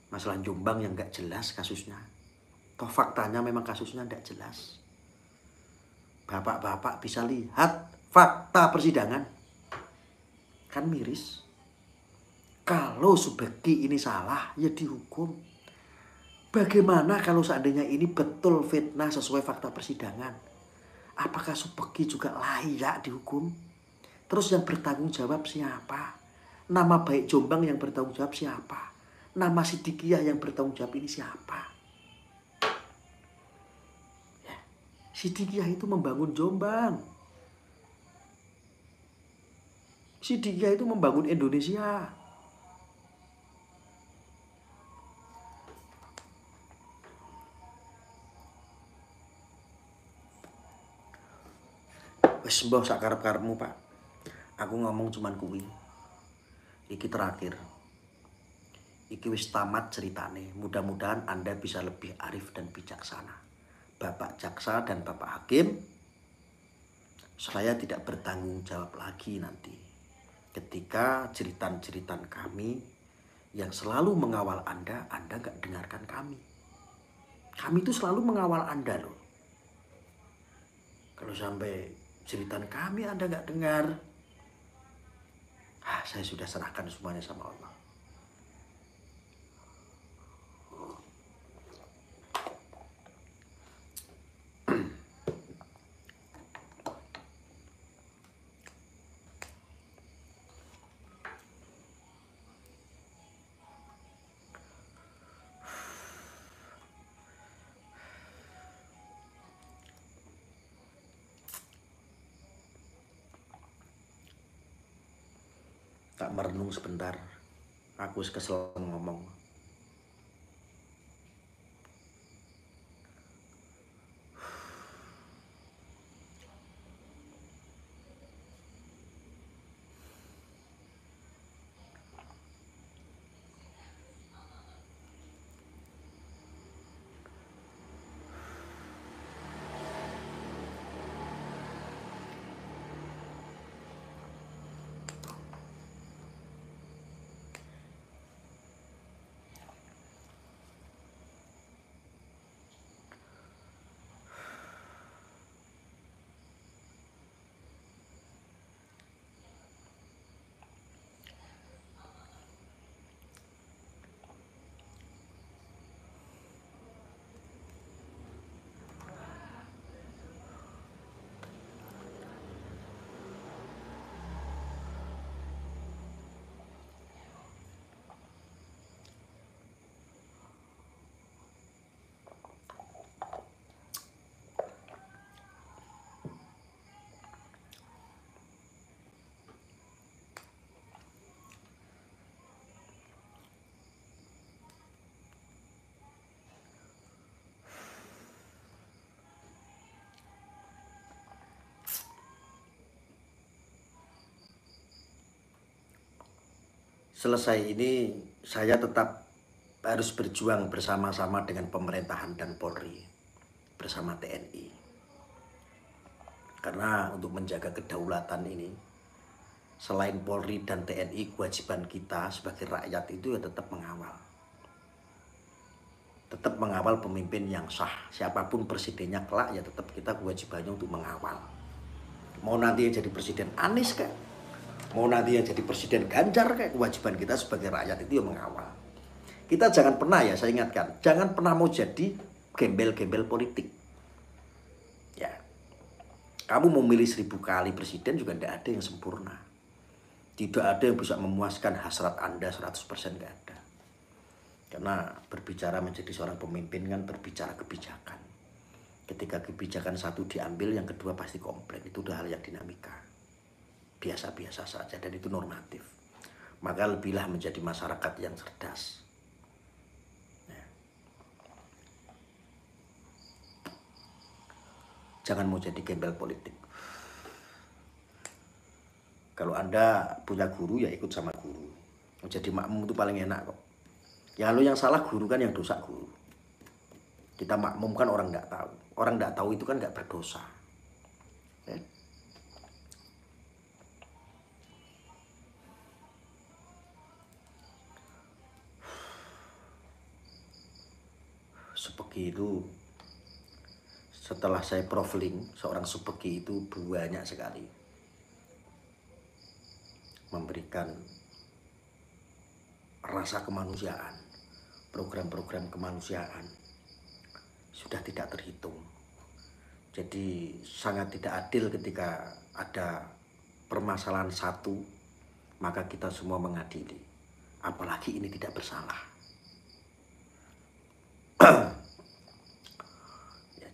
masalah Jombang yang nggak jelas kasusnya? Toh faktanya memang kasusnya nggak jelas. Bapak-bapak bisa lihat fakta persidangan. Kan miris. Kalau Subeki ini salah, ya dihukum. Bagaimana kalau seandainya ini betul fitnah sesuai fakta persidangan? Apakah Subeki juga layak dihukum? Terus yang bertanggung jawab siapa? Nama baik Jombang yang bertanggung jawab siapa? Nama Sidikiyah yang bertanggung jawab ini siapa? Ya. Sidikiyah itu membangun Jombang. Sidikiyah itu membangun Indonesia. Wes mbah sak karep-karepmu, Pak. Aku ngomong cuman kuwi. Iki terakhir. Iki wis tamat ceritane. Mudah-mudahan Anda bisa lebih arif dan bijaksana. Bapak jaksa dan Bapak hakim, saya tidak bertanggung jawab lagi nanti. ketika jeritan-jeritan kami yang selalu mengawal Anda nggak dengarkan kami. Kami itu selalu mengawal Anda loh. Kalau sampai jeritan kami Anda nggak dengar, saya sudah serahkan semuanya sama Allah. Tak merenung sebentar, aku kesel ngomong. Selesai ini saya tetap harus berjuang bersama-sama dengan pemerintahan dan Polri bersama TNI. Karena untuk menjaga kedaulatan ini, selain Polri dan TNI, kewajiban kita sebagai rakyat itu ya tetap mengawal. Tetap mengawal pemimpin yang sah. Siapapun presidennya kelak ya tetap kita kewajibannya untuk mengawal. Mau nanti yang jadi presiden Anies kah? Mau nanti yang jadi presiden Ganjar, kayak kewajiban kita sebagai rakyat itu yang mengawal. Kita jangan pernah, ya saya ingatkan, jangan pernah mau jadi gembel-gembel politik. Ya, kamu mau milih 1000 kali presiden juga tidak ada yang sempurna. Tidak ada yang bisa memuaskan hasrat Anda 100%, nggak ada. Karena berbicara menjadi seorang pemimpin kan berbicara kebijakan. Ketika kebijakan satu diambil, yang kedua pasti komplain. Itu udah hal yang dinamika. Biasa-biasa saja dan itu normatif. Maka lebihlah menjadi masyarakat yang cerdas. Ya. Jangan mau jadi gembel politik. Kalau Anda punya guru ya ikut sama guru. Jadi makmum itu paling enak kok. Ya lo yang salah guru kan, yang dosa guru. Kita makmum kan orang nggak tahu. Orang nggak tahu itu kan nggak berdosa. Ya. Supeki itu, setelah saya profiling, seorang supeki itu banyak sekali memberikan rasa kemanusiaan, program-program kemanusiaan sudah tidak terhitung. Jadi sangat tidak adil ketika ada permasalahan satu maka kita semua mengadili, apalagi ini tidak bersalah.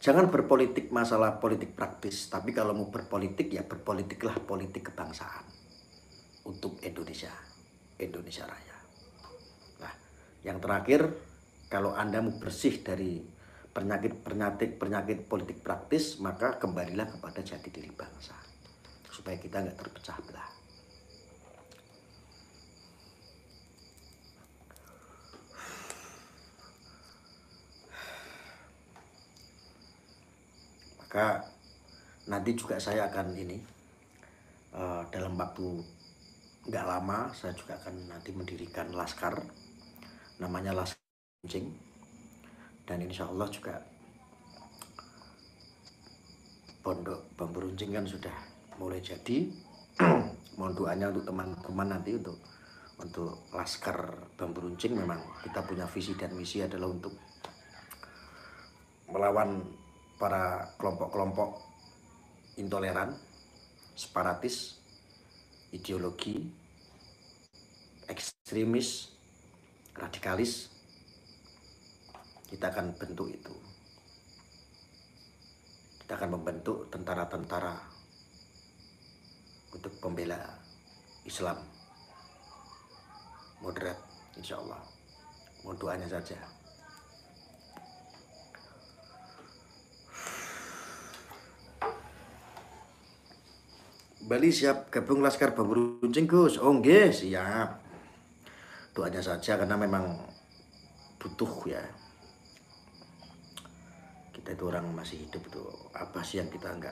Jangan berpolitik masalah politik praktis, tapi kalau mau berpolitik ya berpolitiklah politik kebangsaan untuk Indonesia Raya. Nah, yang terakhir, kalau Anda mau bersih dari penyakit politik praktis, maka kembalilah kepada jati diri bangsa supaya kita nggak terpecah belah. Maka nanti juga saya akan dalam waktu nggak lama saya juga akan nanti mendirikan laskar, namanya Laskar Runcing, dan insya Allah juga pondok bambu runcing kan sudah mulai jadi. Mohon doanya untuk teman-teman nanti untuk laskar bambu runcing. Memang kita punya visi dan misi adalah untuk melawan para kelompok-kelompok intoleran, separatis, ideologi, ekstremis, radikalis. Kita akan bentuk itu. Kita akan membentuk tentara-tentara untuk pembela Islam moderat, insya Allah. Mohon doanya saja. Bali siap gabung Laskar Bambu Runcing, Gus? Oh nggih, siap. Doanya saja karena memang butuh ya. Kita itu orang masih hidup tuh, apa sih yang kita nggak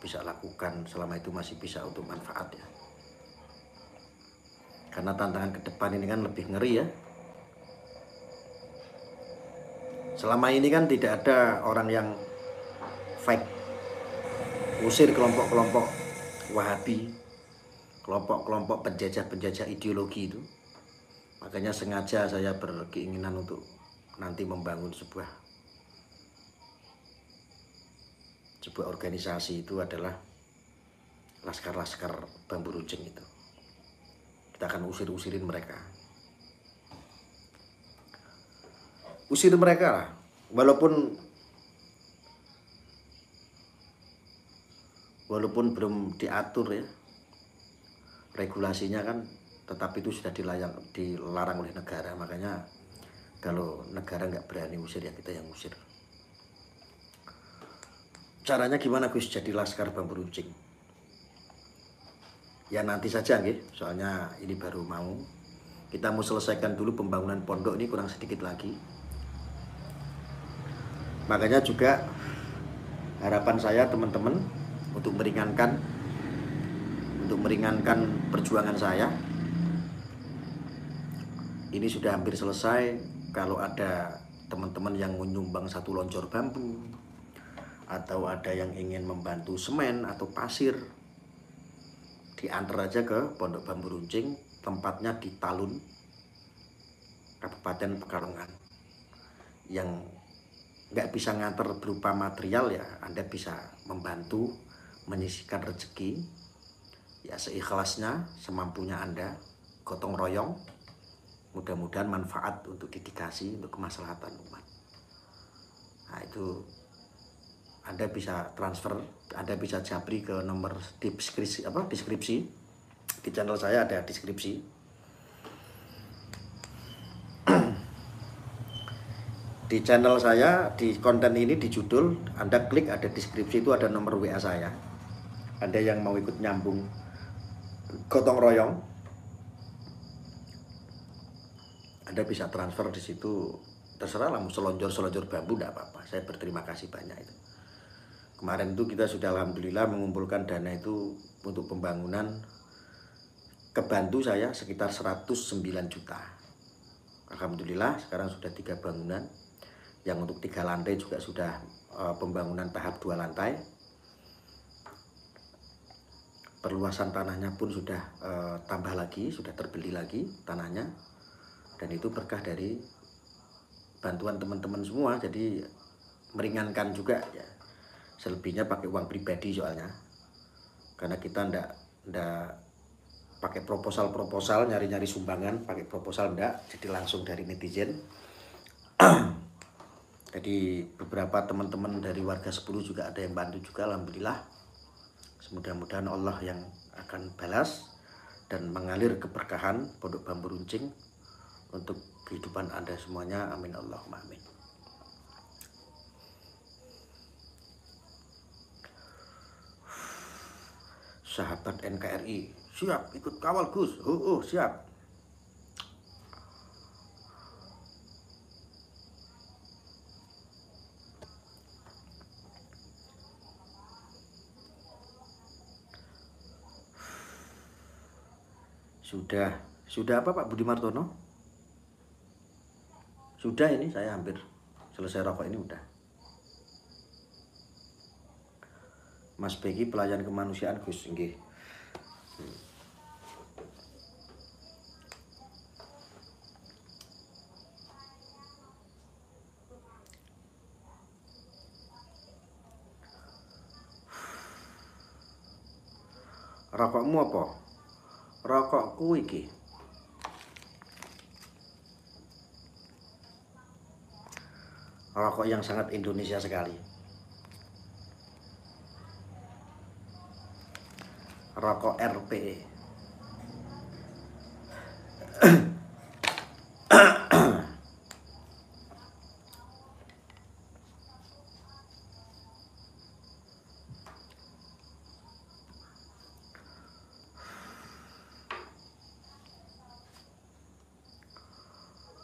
bisa lakukan selama itu masih bisa untuk manfaat ya. Karena tantangan ke depan ini kan lebih ngeri ya. Selama ini kan tidak ada orang yang fake, usir kelompok-kelompok Wahabi, kelompok-kelompok penjajah-penjajah ideologi itu. Makanya sengaja saya berkeinginan untuk nanti membangun sebuah organisasi, itu adalah laskar-laskar bambu runcing itu. Kita akan usirin mereka. Usir mereka lah. Walaupun belum diatur ya regulasinya kan, tetapi itu sudah dilarang oleh negara. Makanya kalau negara nggak berani usir ya kita yang usir. Caranya gimana Gus jadi laskar bambu runcing? Ya nanti saja nggih, soalnya ini baru mau. Kita mau selesaikan dulu pembangunan pondok ini, kurang sedikit lagi. Makanya juga harapan saya teman-teman untuk meringankan perjuangan saya. Ini sudah hampir selesai. Kalau ada teman-teman yang menyumbang 1 loncor bambu, atau ada yang ingin membantu semen atau pasir, diantar aja ke Pondok Bambu Runcing. Tempatnya di Talun, Kabupaten Pekalongan. Yang nggak bisa nganter berupa material ya, Anda bisa membantu menyisihkan rezeki ya seikhlasnya, semampunya Anda, gotong royong. Mudah-mudahan manfaat untuk dedikasi, untuk kemaslahatan umat. Nah itu Anda bisa transfer, Anda bisa japri ke nomor deskripsi. Di channel saya ada deskripsi. Di channel saya, di konten ini, di judul, Anda klik ada deskripsi, itu ada nomor WA saya. Anda yang mau ikut nyambung gotong royong, Anda bisa transfer di situ. Terserah lah, mau selonjor bambu tidak apa-apa. Saya berterima kasih banyak itu. Kemarin itu kita sudah alhamdulillah mengumpulkan dana itu untuk pembangunan, kebantu saya sekitar 109 juta. Alhamdulillah sekarang sudah 3 bangunan. Yang untuk 3 lantai juga sudah pembangunan tahap 2 lantai. Perluasan tanahnya pun sudah tambah lagi, sudah terbeli lagi tanahnya. Dan itu berkah dari bantuan teman-teman semua, jadi meringankan juga ya. Selebihnya pakai uang pribadi soalnya, karena kita ndak pakai proposal nyari-nyari sumbangan, pakai proposal ndak, jadi langsung dari netizen. Jadi beberapa teman-teman dari warga 10 juga ada yang bantu juga, alhamdulillah. Mudah-mudahan Allah yang akan balas dan mengalir keberkahan Pondok Bambu Runcing untuk kehidupan Anda semuanya. Amin Allahumma amin. Sahabat NKRI, siap ikut kawal Gus? Siap. Sudah apa Pak Budi Martono? Sudah, ini saya hampir selesai rokok ini udah. Mas Begi pelayan kemanusiaan Gus nggih. Rokokmu apa? Rokokku iki. Rokok yang sangat Indonesia sekali. Rokok RPE.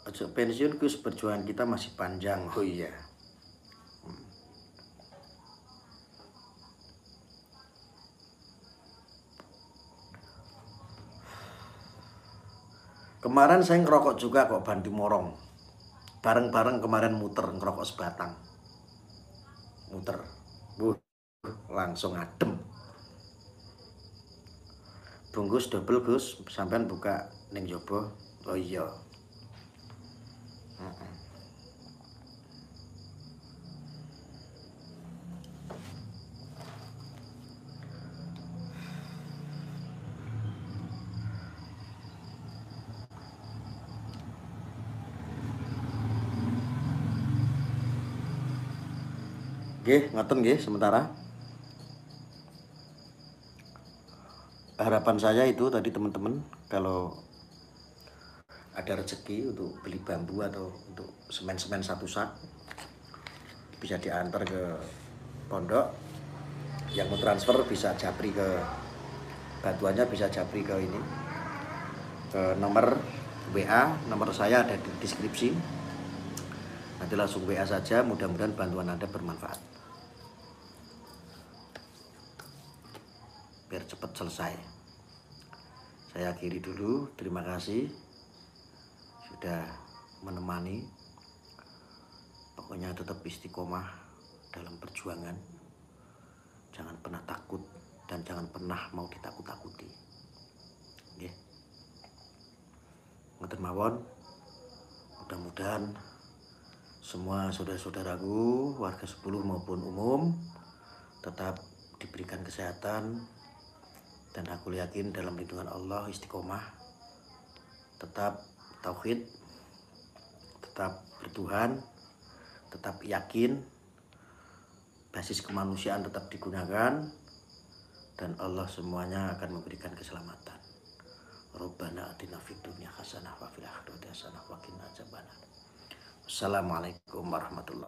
Ojo pensiun Gus, perjuangan kita masih panjang. Oh iya. Kemarin saya ngerokok juga kok, Bandi Morong. Bareng-bareng kemarin muter ngerokok sebatang. Muter. Langsung adem. Bungkus double Gus, sampean buka ning jobo. Oh iya. Nggih, ngoten nggih sementara. Harapan saya itu tadi teman-teman, kalau ada rezeki untuk beli bambu atau untuk semen-semen 1 sak, bisa diantar ke pondok. Yang mau transfer bisa japri ke batuannya, bisa japri ke ini, ke nomor WA. Nomor saya ada di deskripsi. Nanti langsung WA saja, mudah-mudahan bantuan Anda bermanfaat. Biar cepat selesai. Saya akhiri dulu, terima kasih sudah menemani. Pokoknya tetap istiqomah dalam perjuangan. Jangan pernah takut dan jangan pernah mau ditakut-takuti. Nggih. Ngoten mawon. Mudah-mudahan semua saudara-saudaraku, warga 10 maupun umum, tetap diberikan kesehatan, dan aku yakin dalam lindungan Allah, istiqomah, tetap tauhid, tetap bertuhan, tetap yakin, basis kemanusiaan tetap digunakan, dan Allah semuanya akan memberikan keselamatan. Rabbana atina fid dunya hasanah wa fil akhirati hasanah wa qina adzabannar. Assalamualaikum warahmatullahi wabarakatuh.